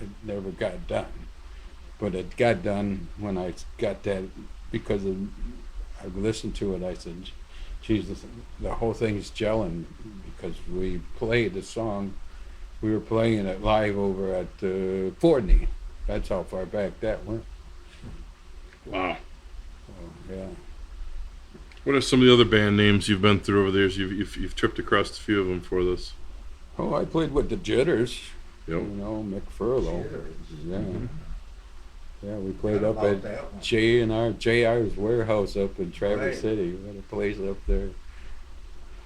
it never got done. But it got done when I got that, because I listened to it, I said, Jesus, the whole thing's gelling, because we played the song, we were playing it live over at Fordney. That's how far back that went. Wow. So, yeah. What are some of the other band names you've been through over the years? You've tripped across a few of them for this. Oh, I played with the Jitters. Yep. You know, Mick Furlow. Yeah. Yeah, we played How up about at that one? J.R.'s warehouse up in Traverse Right. City. We had a place up there.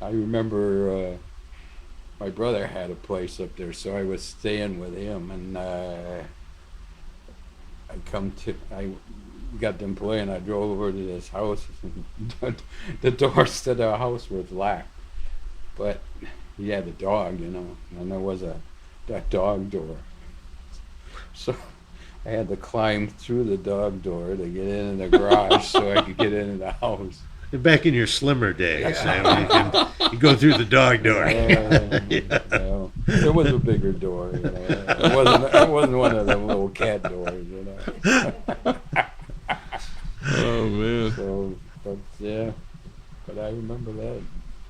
I remember my brother had a place up there, so I was staying with him, and I got them playing. I drove over to this house, and the doors to the house were locked, but he had a dog, you know, and there was that dog door. So I had to climb through the dog door to get into the garage so I could get into the house. Back in your slimmer days, you go through the dog door. You know, it was a bigger door. You know. It wasn't one of them little cat doors. You know. Oh man. So, but yeah, but I remember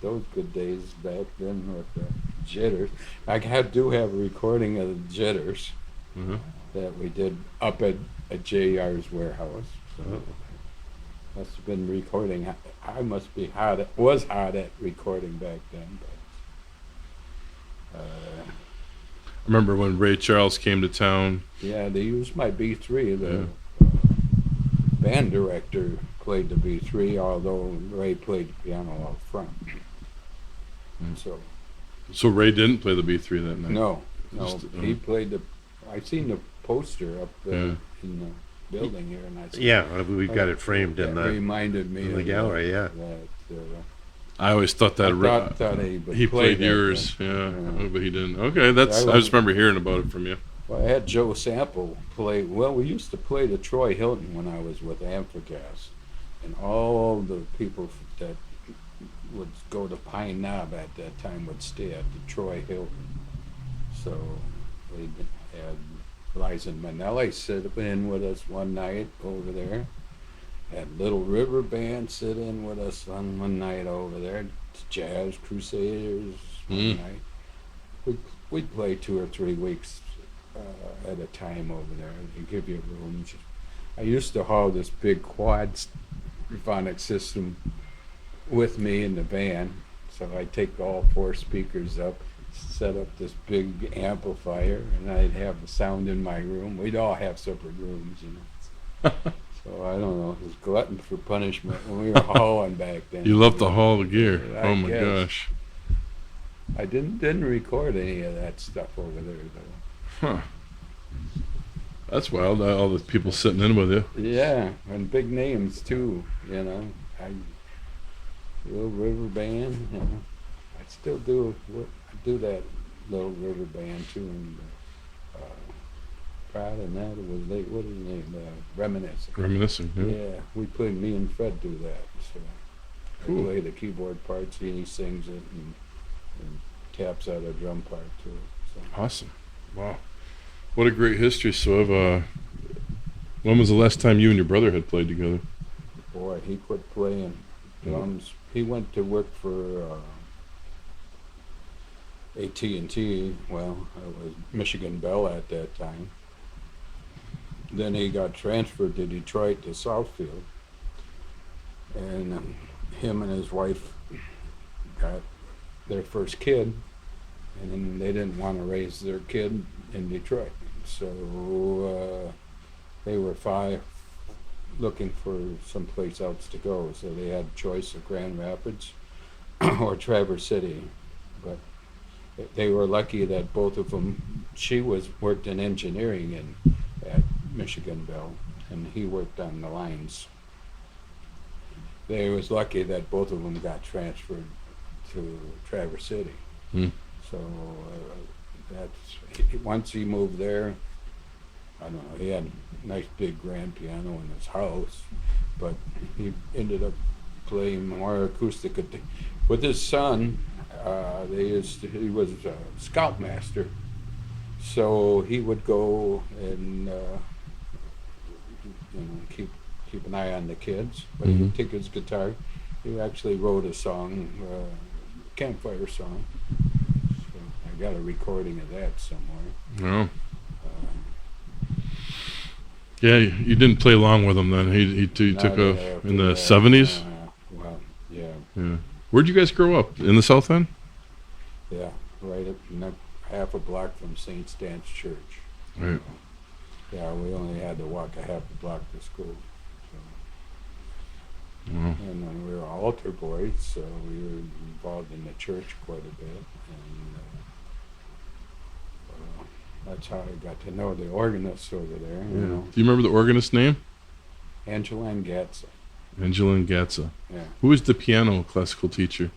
those good days back then with the Jitters. I do have a recording of the Jitters Mm-hmm. that we did up at JR's warehouse. So must have been recording. I must be was hot at recording back then. But, I remember when Ray Charles came to town. yeah, they used my B3. The band director played the B3, although Ray played the piano out front. Mm. So Ray didn't play the B3 that night. no, Just, he played the. I seen the poster up Yeah. in the building here, and I said, Yeah, we've got it framed in that the reminded me in the of gallery. Yeah. that. I always thought that Thought he played that yours, thing. yeah, but he didn't. Okay, I just remember hearing about it from you. Well, I had Joe Sample play. Well, we used to play the Troy Hilton when I was with Amphagas, and all the people that would go to Pine Knob at that time, would stay at the Troy Hilton. So we had Liza Minnelli sit in with us one night over there. Had Little River Band sit in with us on one night over there. Jazz Crusaders one night. We'd play 2 or 3 weeks at a time over there. They give you rooms. I used to haul this big quad phonic system with me in the van, so I'd take all 4 speakers up, set up this big amplifier, and I'd have the sound in my room. We'd all have separate rooms, you know. So I don't know, it was glutton for punishment when we were hauling back then. You love to haul the gear. I Oh my guess. gosh. I didn't record any of that stuff over there though. Huh. That's wild. All the people sitting in with you. Yeah, and big names too, you know. Little River Band, you know. I still do that Little River Band too, and Pride and that was what is his name? Reminiscing. Reminiscing. Yeah. Yeah, we played. Me and Fred do that. So Cool. I play the keyboard parts, he sings it and taps out a drum part to it. So. Awesome. Wow. What a great history, Swiv. When was the last time you and your brother had played together? Boy, he quit playing drums. He went to work for AT&T. Well, it was Michigan Bell at that time. Then he got transferred to Detroit to Southfield, and him and his wife got their first kid, and then they didn't want to raise their kid in Detroit, so they were looking for someplace else to go. So they had a choice of Grand Rapids or Traverse City, but they were lucky that both of them. She worked in engineering at Michigan Bell, and he worked on the lines. They was lucky that both of them got transferred to Traverse City. So once he moved there, I don't know, he had a nice big grand piano in his house, but he ended up playing more acoustic with his son. He was a scoutmaster, so he would go and keep an eye on the kids. But he'd take his guitar. He actually wrote a song, campfire song. So I got a recording of that somewhere. No. Yeah, you didn't play long with him then. He took off in the 70s? Well, yeah. Yeah. Where'd you guys grow up? In the South End? Yeah, right up half a block from St. Stan's Church. Right. Yeah, we only had to walk a half a block to school. So. Wow. And then we were altar boys, so we were involved in the church quite a bit. And that's how I got to know the organist over there. You know, Do you remember the organist's name? Angeline Gatza. Angeline Gatza. Yeah. Who was the piano classical teacher?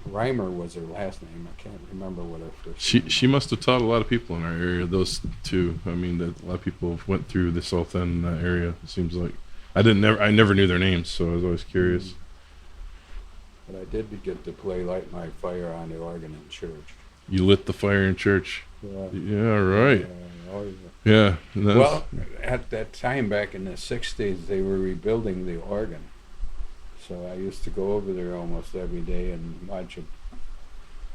Reimer was her last name. I can't remember what her first name. She must have taught a lot of people in our area. Those two. I mean, a lot of people went through the South End area. It seems like I never knew their names, so I was always curious. But I did get to light my fire on the organ in church. You lit the fire in church. Yeah. Yeah. Right. Oh, Yeah. well, at that time back in the 60s, they were rebuilding the organ. So I used to go over there almost every day and watch them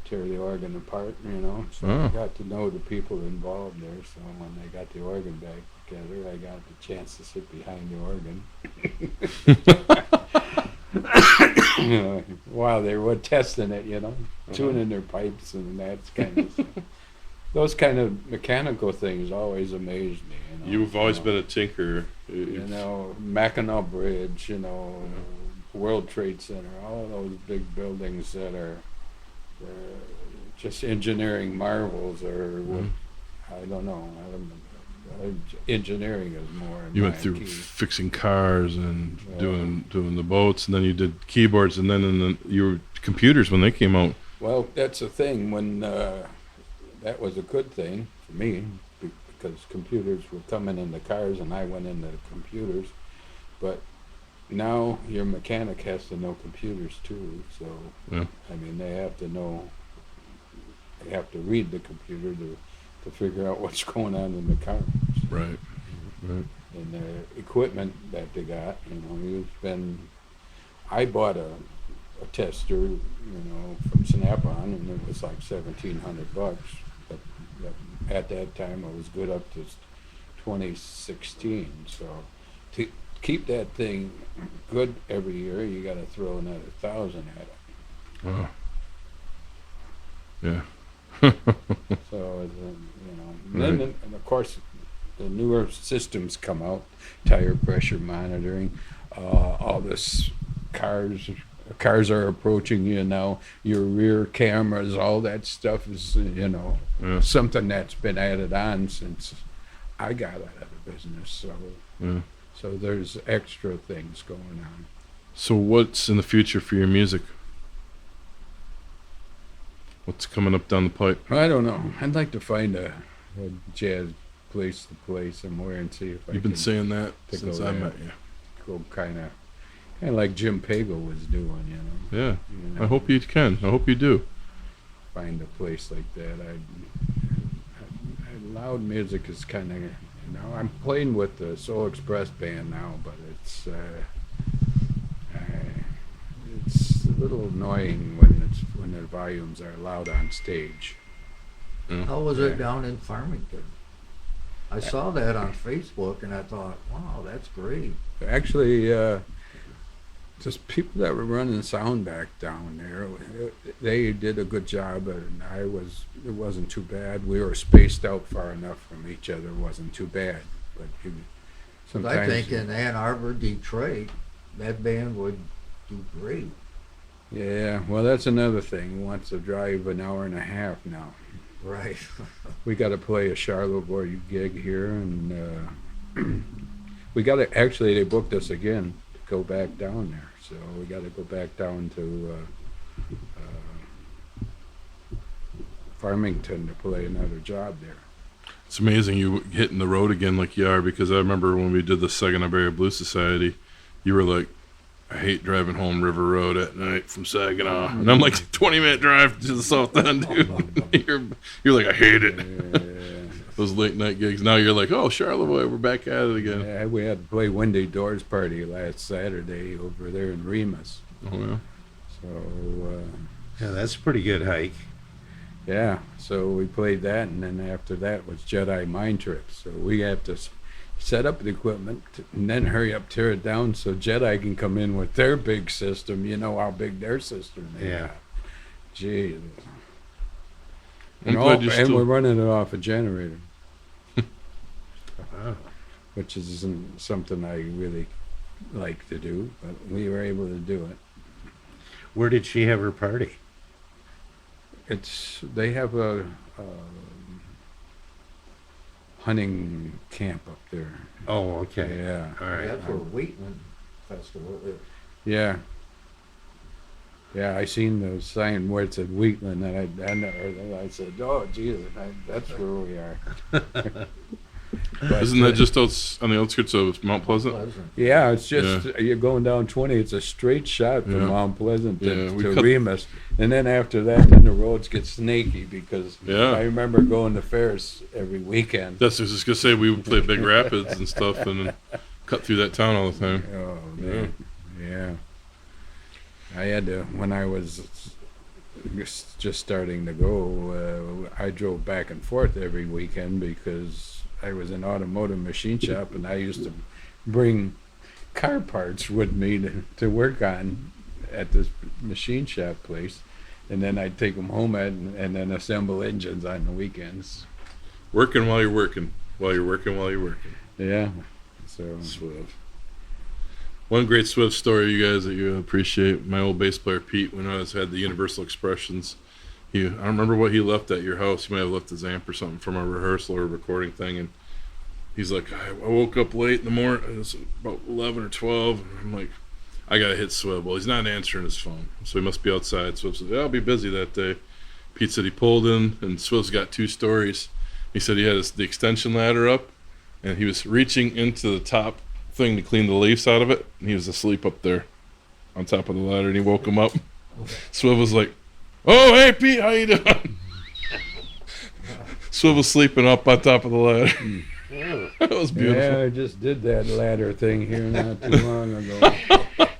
tear the organ apart, you know. So I got to know the people involved there. So when they got the organ back together, I got the chance to sit behind the organ. While they were testing it, you know, tuning their pipes and that kind of stuff. Those kind of mechanical things always amaze me. You know? You've always been a tinker. You know, Mackinac Bridge, you know, World Trade Center, all of those big buildings that are just engineering marvels, or I don't know. Engineering is more. You went through fixing cars and doing the boats, and then you did keyboards, and then your computers when they came out. Well, that's the thing. When that was a good thing for me, because computers were coming in the cars, and I went into the computers. But now your mechanic has to know computers too. So Yeah. I mean, they have to know. They have to read the computer to figure out what's going on in the car. Right. Right. And the equipment that they got, I bought a tester, from Snap-on, and it was like $1,700. But at that time, it was good up to 2016. So to keep that thing good every year, you got to throw another 1,000 at it. Wow. Yeah. So and then and of course the newer systems come out, tire pressure monitoring, all this cars are approaching you now, your rear cameras, all that stuff is Yeah. something that's been added on since I got out of the business. So Yeah. so there's extra things going on. So what's in the future for your music? What's coming up down the pipe? I don't know. I'd like to find a jazz place to play somewhere and see if I You've been can saying that take since over I that. met you. go kind of like Jim Pagel was doing, Yeah. You know, I hope you can. I hope you do. find a place like that. Loud music is kind of, I'm playing with the Soul Express band now, but it's a little annoying when the volumes are loud on stage. How was it down in Farmington? I saw that on Facebook and I thought, wow, that's great. Actually, just people that were running sound back down there, they did a good job, and it wasn't too bad. We were spaced out far enough from each other, it wasn't too bad. But But sometimes I think in Ann Arbor, Detroit, that band would do great. yeah, well, that's another thing. He wants to drive an hour and a half now. Right. We got to play a Charlottesville gig here, and we got to actually. They booked us again to go back down there, so we got to go back down to Farmington to play another job there. It's amazing you hitting the road again like you are, because I remember when we did the Saginaw Bay Blues Society, you were like, I hate driving home River Road at night from Saginaw. And I'm like, 20-minute drive to the south end, dude. you're like, I hate it. Those late night gigs. Now you're like, oh, Charlevoix, we're back at it again. Yeah, we had to play Windy Doors Party last Saturday over there in Remus. Oh, yeah. So, Yeah, that's a pretty good hike. yeah, so we played that, and then after that was Jedi Mind Trip. So we have to set up the equipment and then hurry up, tear it down so Jedi can come in with their big system. You know how big their system is. Yeah. Gee. I'm glad you're And still- we're running it off a generator, Wow. which isn't something I really like to do, but we were able to do it. Where did she have her party? They have a hunting camp up there. Oh, okay. Yeah. All right. That's where Wheatland Festival is. Yeah. Yeah, I seen the sign where it said Wheatland, and I said, oh, Jesus, that's where we are. But, Isn't that just on the outskirts of Mount Pleasant? yeah, it's just, you're going down 20, it's a straight shot from Yeah. Mount Pleasant Yeah, we to cut- Remus. And then after that, then the roads get snaky because Yeah. I remember going to fairs every weekend. That's what I was just going to say. We would play Big Rapids and stuff and then cut through that town all the time. Oh, man. Yeah. I had to, when I was just starting to go, I drove back and forth every weekend because I was in automotive machine shop and I used to bring car parts with me to work on at this machine shop place. And then I'd take them home and then assemble engines on the weekends. Working while you're working. While you're working while you're working. Yeah. So, Swiv. One great Swiv story, you guys, that you appreciate. My old bass player Pete, when I had the Universal Expressions, I don't remember what he left at your house. He might have left his amp or something from a rehearsal or a recording thing, and he's like, I woke up late in the morning. It was about 11 or 12. And I'm like, I gotta hit Swiv. Well, he's not answering his phone, so he must be outside. Swiv said, yeah, I'll be busy that day. Pete said he pulled in, and Swiv's got 2 stories. He said he had the extension ladder up, and he was reaching into the top thing to clean the leaves out of it, and he was asleep up there on top of the ladder, and he woke him up. Swiv was like, "Oh, hey, Pete, how you doing?" Swiv was sleeping up on top of the ladder. That was beautiful. Yeah, I just did that ladder thing here not too long ago.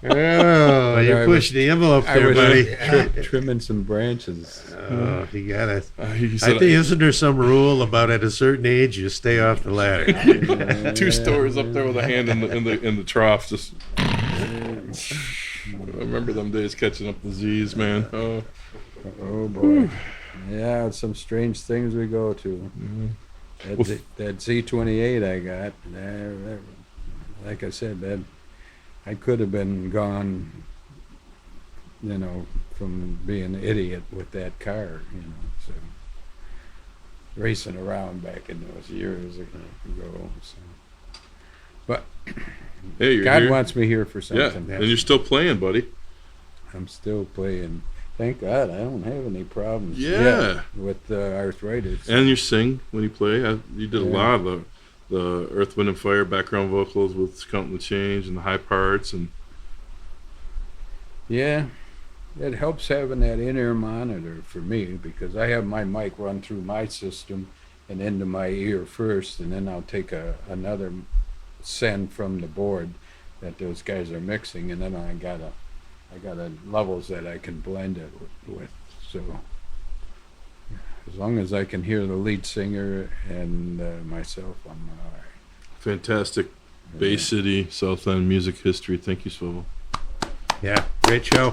Oh, you pushed the envelope I there, was buddy. trimming some branches. Oh, you gotta. He I said, think isn't there some rule about at a certain age you stay off the ladder? 2 stories up there with a hand in the trough. Just, I remember them days catching up the Z's, man. Oh, Oh boy. Yeah, some strange things we go to. That Z28 I got, like I said, that I could have been gone, from being an idiot with that car, so racing around back in those years ago. So. But hey, you're God here. wants me here for Yeah, something. and you're still playing, buddy. I'm still playing. Thank God I don't have any problems Yeah. yet with arthritis. And you sing when you play. You did a Yeah. lot of the Earth, Wind, and Fire background vocals with Counting the Change and the high parts. And Yeah, it helps having that in-ear monitor for me because I have my mic run through my system and into my ear first, and then I'll take another send from the board that those guys are mixing, and then I got levels that I can blend it with. So as long as I can hear the lead singer and myself, I'm all right. fantastic Bay City, South End music history. Thank you, Swivel. Yeah, great show.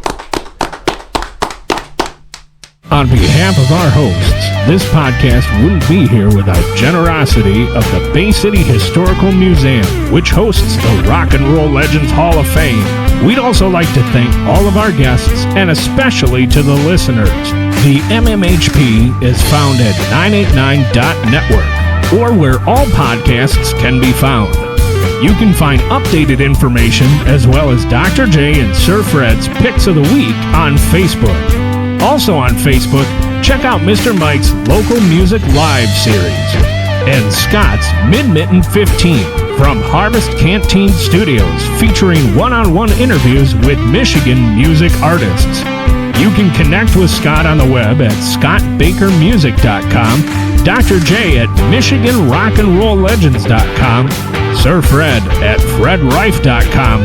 On behalf of our hosts, this podcast wouldn't be here without generosity of the Bay City Historical Museum, which hosts the Rock and Roll Legends Hall of Fame. We'd also like to thank all of our guests, and especially to the listeners. The MMHP is found at 989.network, or where all podcasts can be found. You can find updated information as well as Dr. J and Sir Fred's Picks of the Week on Facebook. Also on Facebook, check out Mr. Mike's Local Music Live series and Scott's Mid-Mitten 15 from Harvest Canteen Studios, featuring one-on-one interviews with Michigan music artists. You can connect with Scott on the web at scottbakermusic.com, Dr. J at michiganrockandrolllegends.com, Sir Fred at fredrife.com,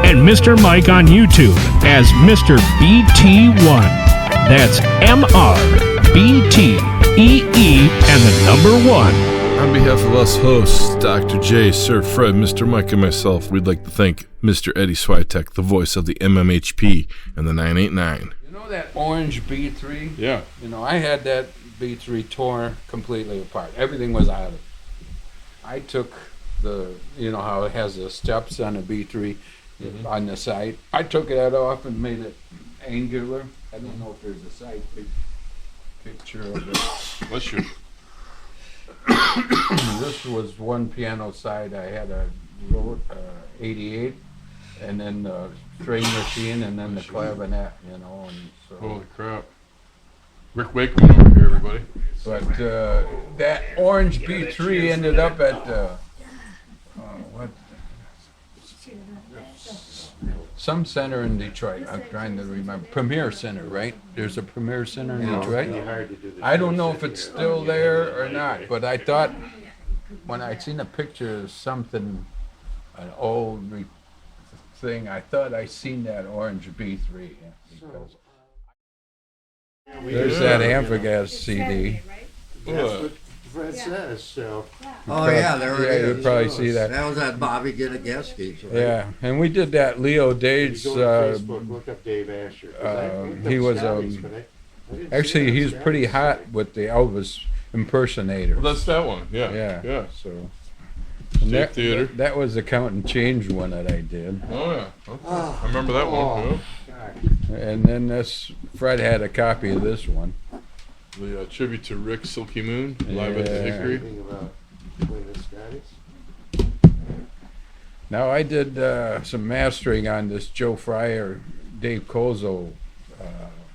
and Mr. Mike on YouTube as Mr. BT1. That's MRBTEE and the number 1. On behalf of us hosts, Dr. J, Sir Fred, Mr. Mike, and myself, we'd like to thank Mr. Eddie Switek, the voice of the MMHP and the 989. You know that orange B3? Yeah. I had that B3 torn completely apart. Everything was out of it. I took how it has the steps on a B3 on the side. I took that off and made it angular. I don't know if there's a side picture of it. Bless you. This was one piano side. I had a Rode 88, and then the string machine, and then the clavinet, and so. Holy crap. Rick Wakeman over here, everybody. But that orange B3 ended up at some center in Detroit. I'm trying to remember. Premier Center, right? There's a Premier Center in Detroit. I don't know if it's still there or not, but I thought when I seen a picture of something, an old thing, I thought I seen that orange B3. Because there's that Amphagas CD. That's what Fred says, so. Oh, yeah, there it is. You probably see that. That was at Bobby Ginageski's, right? Yeah, and we did that Leo You Dave's. go on Facebook, look up Dave Asher. 'Cause I looked up he was, Scotty's, but I didn't Actually, see he's that pretty Scotty's. hot with the Elvis impersonator. Well, that's that one. Yeah. Yeah. So State that, Theater. that was the count and change one that I did, Oh, yeah. Okay. I remember that one. and then Fred had a copy of this one. Yeah. The tribute to Rick Silky Moon, live at the Yeah. Hickory. Anything about Wayne Scotty's? Now I did some mastering on this Joe Fryer, Dave Kozo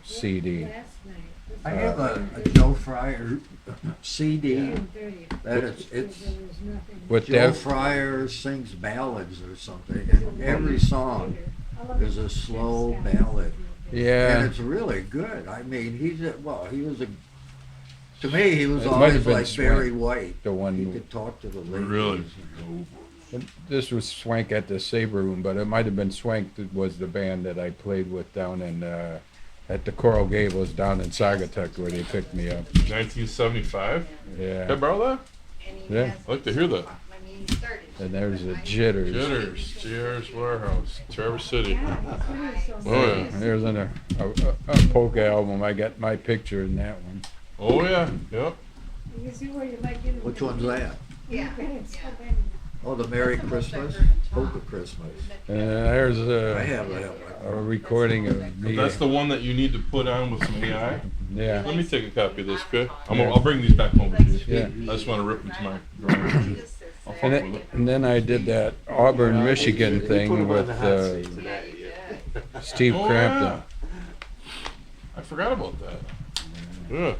CD. I have a Joe Fryer CD that it's With Joe that, Fryer sings ballads or something, and every song is a slow ballad, and yeah, it's really good. I mean, he was a. To me, he was It might always have been like Swank, Barry White. the He one. could talk to the ladies. Really? This was Swank at the Saber Room, but it might have been Swank that was the band that I played with down in at the Coral Gables down in Saugatuck where they picked me up. 1975. Can I Yeah, borrow that? yeah. I'd like to hear that. And there's a Jitters. Jitters Warehouse, Traverse City. Oh yeah. There's a polka album. I got my picture in that one. Oh yeah. Yep. Which one's that? Oh, the Merry Christmas, Polka Christmas. There's I have that one. a recording of me. That's the one that you need to put on with some AI. Yeah. Let me take a copy of this, okay? I'll bring these back home with you. Yeah. I just want to rip them to my garage. I'll fuck with it. And then I did that Auburn, Michigan thing with Steve Oh, Crampton. I forgot about that. Yeah.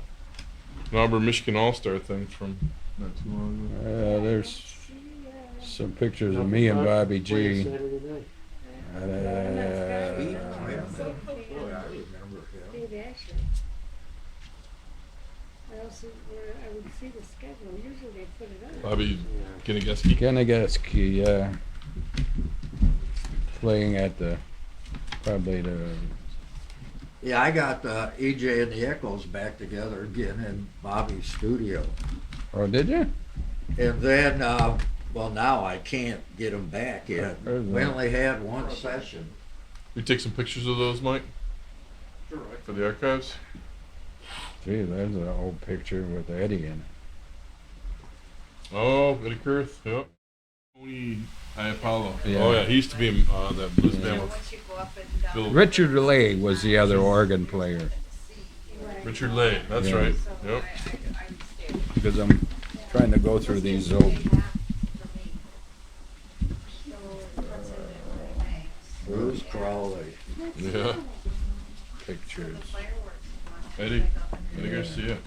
An Auburn, Michigan All-Star thing from not too long ago. There's some pictures of me and Bobby G. Boy, I remember him. Bobby Ginigeski. Kanigeski, yeah. Playing at probably the, Yeah, I got EJ and the Echoes back together again in Bobby's studio. oh, did you? And then, well, now I can't get them back yet. We only had one session. You take some pictures of those, Mike? For the archives? Gee, there's an old picture with Eddie in it. Oh, Eddie Kurth, yep. Tony Apollo. Yeah. Oh yeah, he used to be in that blues band with Bill. Richard Lay was the other organ player. Richard Lay, that's Yeah. right. Yep. Because I'm trying to go through these old. Bruce Crowley. Yeah. Pictures. Eddie Garcia.